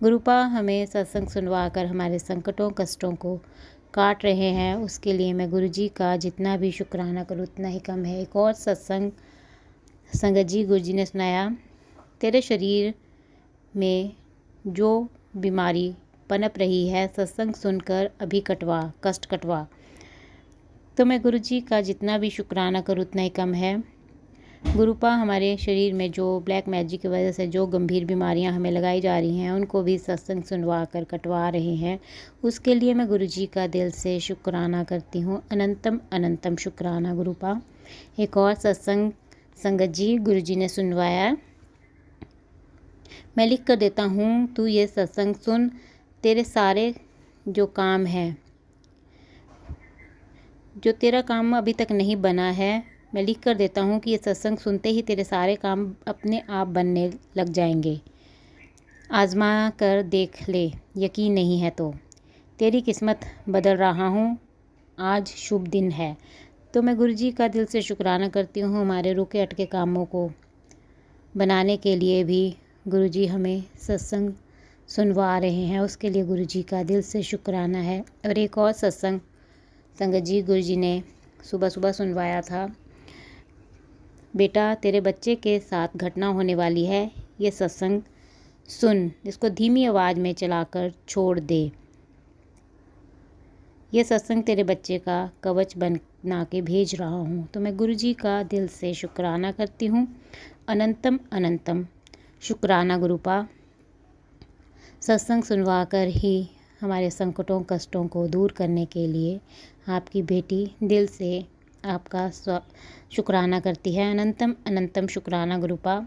गुरुपा हमें सत्संग सुनवा कर हमारे संकटों कष्टों को काट रहे हैं, उसके लिए मैं गुरुजी का जितना भी शुक्राना करूं उतना ही कम है। एक और सत्संग संगत जी, गुरुजी ने सुनाया, तेरे शरीर में जो बीमारी पनप रही है सत्संग सुनकर अभी कटवा, कष्ट कटवा। तो मैं गुरुजी का जितना भी शुक्राना करूँ उतना ही कम है। गुरुपा हमारे शरीर में जो ब्लैक मैजिक की वजह से जो गंभीर बीमारियां हमें लगाई जा रही हैं उनको भी सत्संग सुनवा कर कटवा रहे हैं। उसके लिए मैं गुरुजी का दिल से शुक्राना करती हूँ। अनंतम अनंतम शुक्राना गुरुपा। एक और सत्संग संगत जी गुरुजी ने सुनवाया। मैं लिख कर देता हूँ, तू ये सत्संग सुन, तेरे सारे जो काम हैं, जो तेरा काम अभी तक नहीं बना है, मैं लिख कर देता हूँ कि ये सत्संग सुनते ही तेरे सारे काम अपने आप बनने लग जाएंगे। आजमा कर देख ले, यकीन नहीं है तो। तेरी किस्मत बदल रहा हूँ, आज शुभ दिन है। तो मैं गुरुजी का दिल से शुक्राना करती हूँ। हमारे रुके अटके कामों को बनाने के लिए भी गुरुजी हमें सत्संग सुनवा रहे हैं, उसके लिए गुरुजी का दिल से शुक्राना है। और एक और सत्संग संगत जी गुरुजी ने सुबह सुबह सुनवाया था। बेटा, तेरे बच्चे के साथ घटना होने वाली है, ये सत्संग सुन, इसको धीमी आवाज़ में चलाकर छोड़ दे। ये सत्संग तेरे बच्चे का कवच बना के भेज रहा हूँ। तो मैं गुरुजी का दिल से शुक्राना करती हूँ। अनंतम अनंतम शुक्राना गुरुपा। सत्संग सुनवा कर ही हमारे संकटों कष्टों को दूर करने के लिए आपकी बेटी दिल से आपका शुक्राना करती है। अनंतम अनंतम शुक्राना गुरुपा।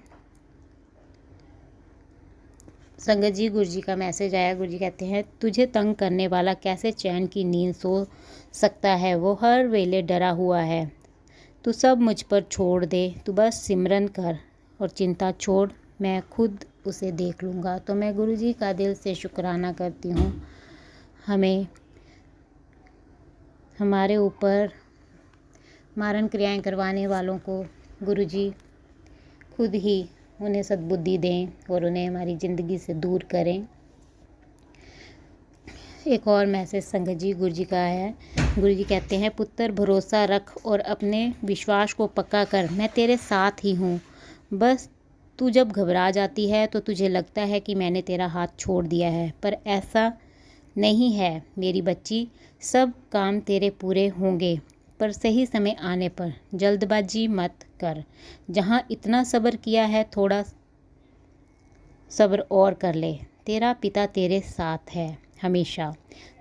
संगत जी गुरुजी का मैसेज आया। गुरुजी कहते हैं, तुझे तंग करने वाला कैसे चैन की नींद सो सकता है, वो हर वेले डरा हुआ है। तू सब मुझ पर छोड़ दे, तू बस सिमरन कर और चिंता छोड़, मैं खुद उसे देख लूँगा। तो मैं गुरुजी का दिल से शुक्राना करती हूँ। हमें हमारे ऊपर मारण क्रियाएं करवाने वालों को गुरुजी खुद ही उन्हें सद्बुद्धि दें और उन्हें हमारी ज़िंदगी से दूर करें। एक और मैसेज संगत जी गुरुजी का है। गुरुजी कहते हैं, पुत्र भरोसा रख और अपने विश्वास को पक्का कर, मैं तेरे साथ ही हूँ। बस तू जब घबरा जाती है तो तुझे लगता है कि मैंने तेरा हाथ छोड़ दिया है, पर ऐसा नहीं है मेरी बच्ची। सब काम तेरे पूरे होंगे, पर सही समय आने पर। जल्दबाजी मत कर। जहाँ इतना सब्र किया है, थोड़ा सब्र और कर ले। तेरा पिता तेरे साथ है हमेशा।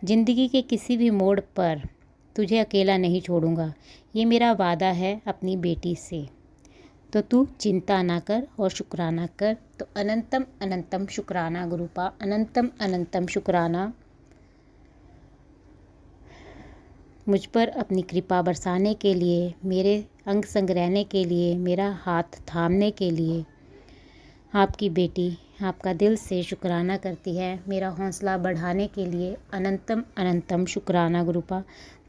ज़िंदगी के किसी भी मोड़ पर तुझे अकेला नहीं छोड़ूंगा, ये मेरा वादा है अपनी बेटी से। तो तू चिंता ना कर और शुक्राना कर। तो अनंतम अनंतम शुक्राना गुरुपा। अनंतम अनंतम शुक्राना मुझ पर अपनी कृपा बरसाने के लिए, मेरे अंग संग रहने के लिए, मेरा हाथ थामने के लिए आपकी बेटी आपका दिल से शुक्राना करती है। मेरा हौसला बढ़ाने के लिए अनंतम अनंतम शुक्राना गुरुपा।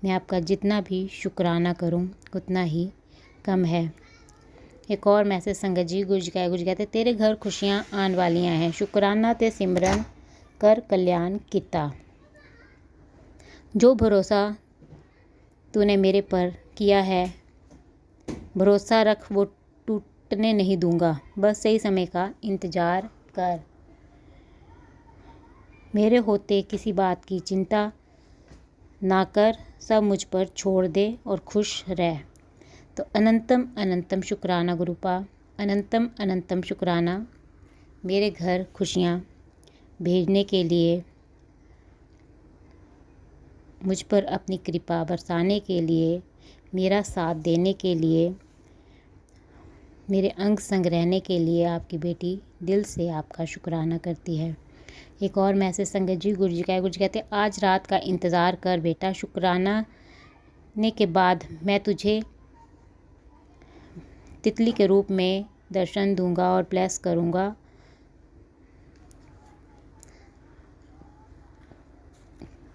मैं आपका जितना भी शुक्राना करूं उतना ही कम है। एक और मैसेज संगत जी गुरुजी का है। गुरुजी कहते, तेरे घर खुशियाँ आने वालियाँ हैं, शुक्राना ते सिमरन कर कल्याण किता। जो भरोसा तूने मेरे पर किया है, भरोसा रख, वो टूटने नहीं दूंगा। बस सही समय का इंतज़ार कर। मेरे होते किसी बात की चिंता ना कर, सब मुझ पर छोड़ दे और खुश रह। तो अनंतम अनंतम शुक्राना गुरुपा। अनंतम अनंतम शुक्राना मेरे घर खुशियाँ भेजने के लिए, मुझ पर अपनी कृपा बरसाने के लिए, मेरा साथ देने के लिए, मेरे अंग संग रहने के लिए आपकी बेटी दिल से आपका शुक्राना करती है। एक और मैसेज संगत जी गुरुजी का है। गुरुजी कहते हैं, आज रात का इंतज़ार कर बेटा, शुक्राना के बाद मैं तुझे तितली के रूप में दर्शन दूंगा और ब्लेस करूंगा।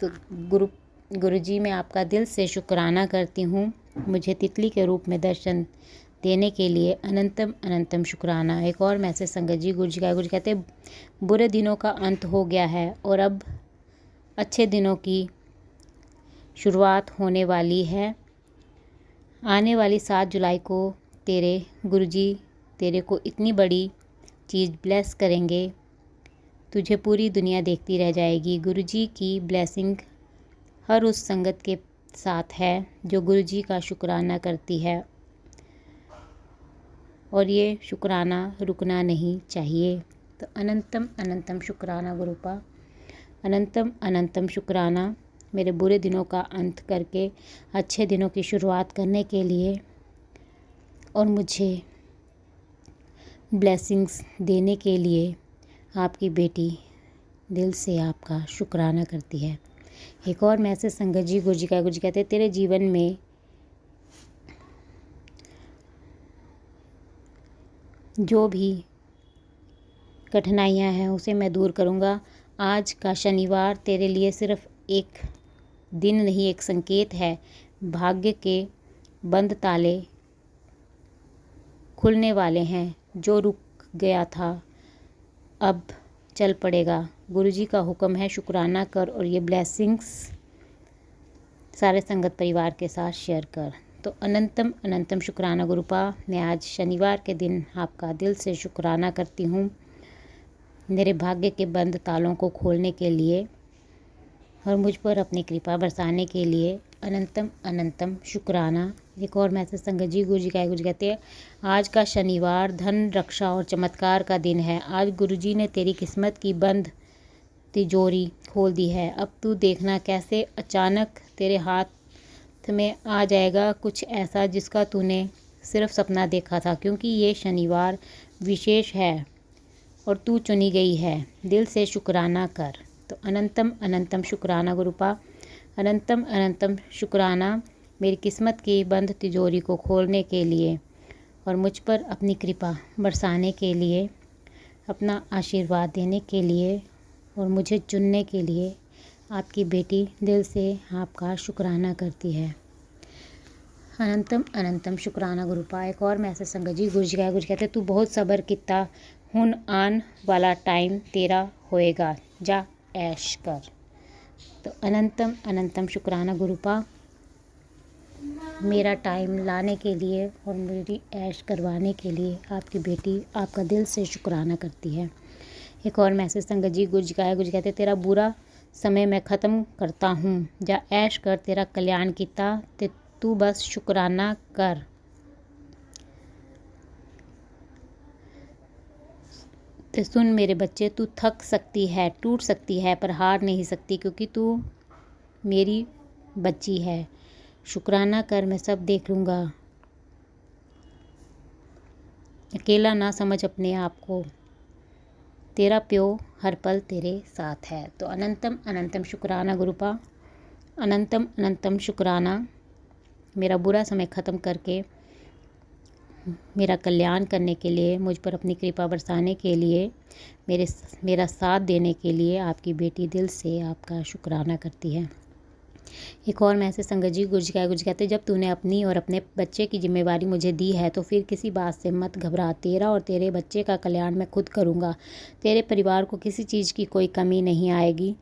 तो गुरुजी मैं आपका दिल से शुक्राना करती हूँ, मुझे तितली के रूप में दर्शन देने के लिए अनंतम अनंतम शुक्राना। एक और मैसेज संगत जी गुरुजी का। गुरुजी कहते हैं, बुरे दिनों का अंत हो गया है और अब अच्छे दिनों की शुरुआत होने वाली है। आने वाली 7 जुलाई को तेरे गुरुजी तेरे को इतनी बड़ी चीज़ ब्लेस करेंगे, तुझे पूरी दुनिया देखती रह जाएगी। गुरुजी की ब्लेसिंग हर उस संगत के साथ है जो गुरुजी का शुक्राना करती है। और ये शुक्राना रुकना नहीं चाहिए। तो अनंतम अनंतम शुक्राना गुरुपा, अनंतम अनंतम शुक्राना मेरे बुरे दिनों का अंत करके अच्छे दिनों की शुरुआत करने के लिए और मुझे ब्लेसिंग्स देने के लिए आपकी बेटी दिल से आपका शुक्राना करती है। एक और मैसेज संगत जी गुरु जी कहते हैं, तेरे जीवन में जो भी कठिनाइयाँ हैं उसे मैं दूर करूँगा। आज का शनिवार तेरे लिए सिर्फ एक दिन नहीं, एक संकेत है। भाग्य के बंद ताले खुलने वाले हैं, जो रुक गया था अब चल पड़ेगा। गुरुजी का हुक्म है शुक्राना कर और ये ब्लेसिंग्स सारे संगत परिवार के साथ शेयर कर। तो अनंतम अनंतम शुक्राना गुरुपा, मैं आज शनिवार के दिन आपका दिल से शुक्राना करती हूँ मेरे भाग्य के बंद तालों को खोलने के लिए और मुझ पर अपनी कृपा बरसाने के लिए। अनंतम अनंतम शुक्राना। एक और मैसेज संगत जी गुरु जी कहते हैं, आज का शनिवार धन रक्षा और चमत्कार का दिन है। आज गुरुजी ने तेरी किस्मत की बंद तिजोरी खोल दी है। अब तू देखना कैसे अचानक तेरे हाथ में आ जाएगा कुछ ऐसा जिसका तूने सिर्फ सपना देखा था, क्योंकि ये शनिवार विशेष है और तू चुनी गई है। दिल से शुक्राना कर। तो अनंतम अनंतम शुक्राना गुरुपा, अनंतम अनंतम शुक्राना मेरी किस्मत की बंद तिजोरी को खोलने के लिए और मुझ पर अपनी कृपा बरसाने के लिए, अपना आशीर्वाद देने के लिए और मुझे चुनने के लिए आपकी बेटी दिल से आपका शुक्राना करती है। अनंतम अनंतम शुक्राना गुरुपा। एक और मैसेज संगत जी गुरु जी कहते, तू बहुत सब्र किता, हुन आन वाला टाइम तेरा होएगा, जा ऐश कर। तो अनंतम अनंतम शुक्राना गुरुपा, मेरा टाइम लाने के लिए और मेरी ऐश करवाने के लिए आपकी बेटी आपका दिल से शुक्राना करती है। एक और मैसेज संगत जी गुरु जी कहते, तेरा बुरा समय मैं ख़त्म करता हूँ, जा ऐश कर, तेरा कल्याण किता ते तू बस शुक्राना कर। तो सुन मेरे बच्चे, तू थक सकती है, टूट सकती है, पर हार नहीं सकती, क्योंकि तू मेरी बच्ची है। शुक्राना कर, मैं सब देख लूँगा। अकेला ना समझ अपने आप को, तेरा प्यो हर पल तेरे साथ है। तो अनंतम अनंतम शुक्राना गुरुपा, अनंतम अनंतम शुक्राना मेरा बुरा समय ख़त्म करके मेरा कल्याण करने के लिए, मुझ पर अपनी कृपा बरसाने के लिए, मेरा साथ देने के लिए आपकी बेटी दिल से आपका शुक्राना करती है। एक और मैसेज संगत जी गुरु जी कहते, जब तूने अपनी और अपने बच्चे की जिम्मेवारी मुझे दी है तो फिर किसी बात से मत घबरा। तेरा और तेरे बच्चे का कल्याण मैं खुद करूँगा। तेरे परिवार को किसी चीज़ की कोई कमी नहीं आएगी।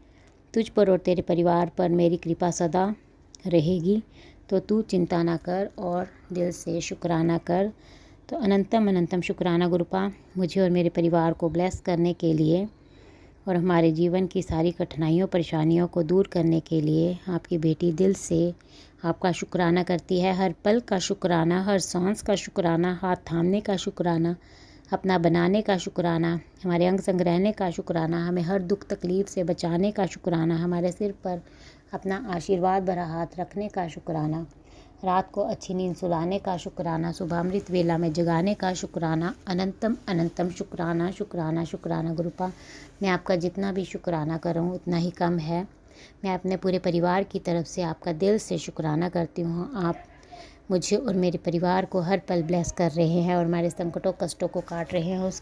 तुझ पर और तेरे परिवार पर मेरी कृपा सदा रहेगी। तो तू चिंता ना कर और दिल से शुक्राना कर। तो अनंतम अनंतम शुक्राना गुरुपा, मुझे और मेरे परिवार को ब्लेस करने के लिए और हमारे जीवन की सारी कठिनाइयों परेशानियों को दूर करने के लिए आपकी बेटी दिल से आपका शुक्राना करती है। हर पल का शुक्राना, हर सांस का शुक्राना, हाथ थामने का शुक्राना, अपना बनाने का शुक्राना, हमारे अंग संग रहने का शुक्राना, हमें हर दुख तकलीफ़ से बचाने का शुक्राना, हमारे सिर पर अपना आशीर्वाद भरा हाथ रखने का शुक्राना, रात को अच्छी नींद सुलाने का शुक्राना, सुबह अमृत वेला में जगाने का शुक्राना। अनंतम अनंतम शुक्राना शुक्राना शुक्राना गुरुपा, मैं आपका जितना भी शुक्राना करूँ उतना ही कम है। मैं अपने पूरे परिवार की तरफ से आपका दिल से शुक्राना करती हूँ। आप मुझे और मेरे परिवार को हर पल ब्लेस कर रहे हैं और हमारे संकटों कष्टों को काट रहे हैं,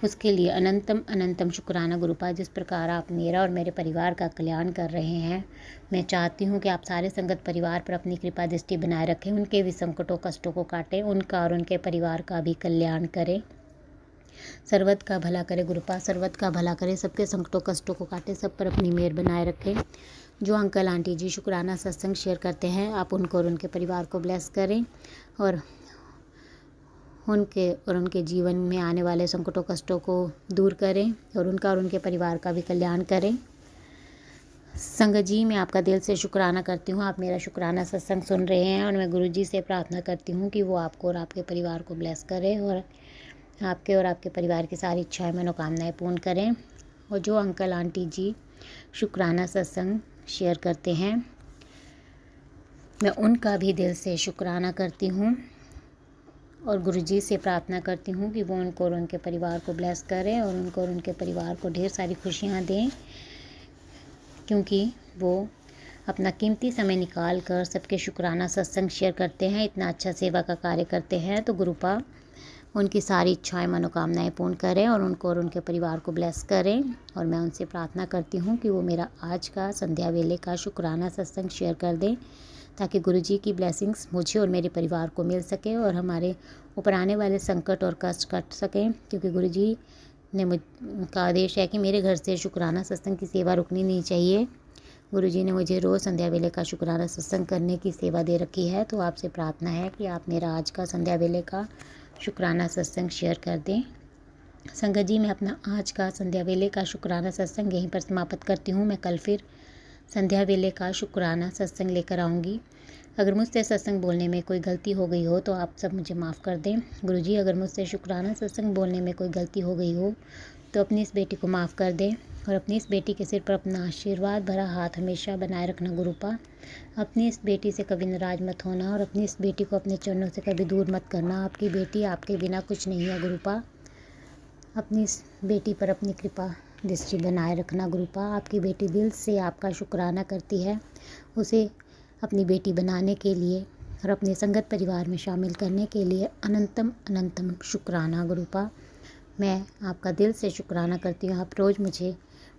उसके लिए अनंतम अनंतम शुक्राना गुरुपा। जिस प्रकार आप मेरा और मेरे परिवार का कल्याण कर रहे हैं, मैं चाहती हूँ कि आप सारे संगत परिवार पर अपनी कृपा दृष्टि बनाए रखें, उनके भी संकटों कष्टों को काटें, उनका और उनके परिवार का भी कल्याण करें, सर्वत का भला करे गुरुपा, सर्वत का भला करे, सबके संकटों कष्टों को काटे, सब पर अपनी मेहर बनाए रखें। जो अंकल आंटी जी शुक्राना सत्संग शेयर करते हैं, आप उनको और उनके परिवार को ब्लेस करें और उनके जीवन में आने वाले संकटों कष्टों को दूर करें और उनका और उनके परिवार का भी कल्याण करें। संगत जी, मैं आपका दिल से शुक्राना करती हूँ, आप मेरा शुक्राना सत्संग सुन रहे हैं, और मैं गुरुजी से प्रार्थना करती हूँ कि वो आपको और आपके परिवार को ब्लेस करें और आपके परिवार की सारी इच्छाएं मनोकामनाएं पूर्ण करें। और जो अंकल आंटी जी शुक्राना सत्संग शेयर करते हैं, मैं उनका भी दिल से शुक्राना करती हूँ और गुरुजी से प्रार्थना करती हूँ कि वो उनको और उनके परिवार को ब्लेस करें और उनको और उनके परिवार को ढेर सारी खुशियाँ दें, क्योंकि वो अपना कीमती समय निकाल कर सबके शुक्राना सत्संग शेयर करते हैं, इतना अच्छा सेवा का कार्य करते हैं। तो गुरुपा उनकी सारी इच्छाएं मनोकामनाएं पूर्ण करें और उनको और उनके परिवार को ब्लेस करें। और मैं उनसे प्रार्थना करती हूँ कि वो मेरा आज का संध्या वेले का शुक्राना सत्संग शेयर कर दें, ताकि गुरुजी की ब्लेसिंग्स मुझे और मेरे परिवार को मिल सके और हमारे ऊपर आने वाले संकट और कष्ट कट सकें, क्योंकि गुरुजी ने का आदेश है कि मेरे घर से शुक्राना सत्संग की सेवा रुकनी नहीं चाहिए। गुरुजी ने मुझे रोज़ संध्या वेले का शुक्राना सत्संग करने की सेवा दे रखी है। तो आपसे प्रार्थना है कि आप मेरा आज का संध्या वेले का शुक्राना सत्संग शेयर कर दें। संगत जी, मैं अपना आज का संध्या वेले का शुक्राना सत्संग यहीं पर समाप्त करती हूँ। मैं कल फिर संध्या वेले का शुक्राना सत्संग लेकर आऊँगी। अगर मुझसे सत्संग बोलने में कोई गलती हो गई हो तो आप सब मुझे माफ़ कर दें। गुरुजी, अगर मुझसे शुक्राना सत्संग बोलने में कोई गलती हो गई हो तो अपनी इस बेटी को माफ़ कर दें और अपनी इस बेटी के सिर पर अपना आशीर्वाद भरा हाथ हमेशा बनाए रखना गुरुपा। अपनी इस बेटी से कभी नाराज मत होना और अपनी इस बेटी को अपने चरणों से कभी दूर मत करना। आपकी बेटी आपके बिना कुछ नहीं है गुरुपा। अपनी इस बेटी पर अपनी कृपा दृष्टि बनाए रखना गुरुपा। आपकी बेटी दिल से आपका शुक्राना करती है। उसे अपनी बेटी बनाने के लिए और अपने संगत परिवार में शामिल करने के लिए अनंतम अनंतम शुक्राना गुरुपा। मैं आपका दिल से शुक्राना करती हूँ। आप रोज़ मुझे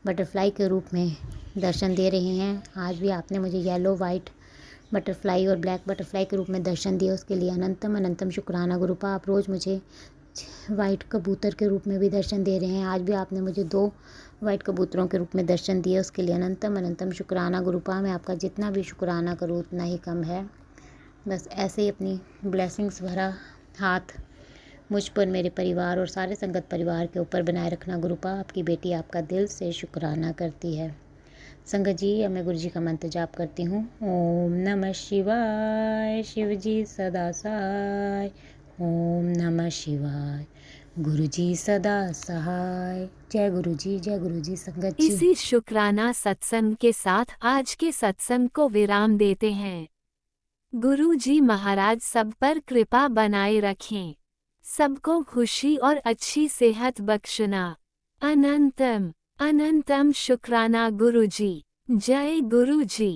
बटरफ्लाई के रूप में दर्शन दे रहे हैं। आज भी आपने मुझे येलो वाइट बटरफ्लाई और ब्लैक बटरफ्लाई के रूप में दर्शन दिए, उसके लिए अनंतम अनंतम शुक्राना गुरुपा। आप रोज़ मुझे वाइट कबूतर के रूप में भी दर्शन दे रहे हैं। आज भी आपने मुझे 2 वाइट कबूतरों के रूप में दर्शन दिए, उसके लिए अनंतम अनंतम शुक्राना गुरुपा। मैं आपका जितना भी शुक्राना करूँ उतना ही कम है। बस ऐसे ही अपनी ब्लेसिंग्स भरा हाथ मुझ पर, मेरे परिवार और सारे संगत परिवार के ऊपर बनाए रखना गुरुपा। आपकी बेटी आपका दिल से शुक्राना करती है। संगत जी, अब मैं गुरु जी का मंत्र जाप करती हूँ। ओम नमः शिवाय, शिव जी सदा सहाय। ओम नमः शिवाय, गुरु जी सदा सहाय। जय गुरु जी संगत जी। इसी शुक्राना सत्संग के साथ आज के सत्संग को विराम देते हैं। गुरु जी महाराज सब पर कृपा बनाए रखें, सबको खुशी और अच्छी सेहत बख्शना। अनंतम अनंतम शुक्राना गुरु जी। जय गुरु जी।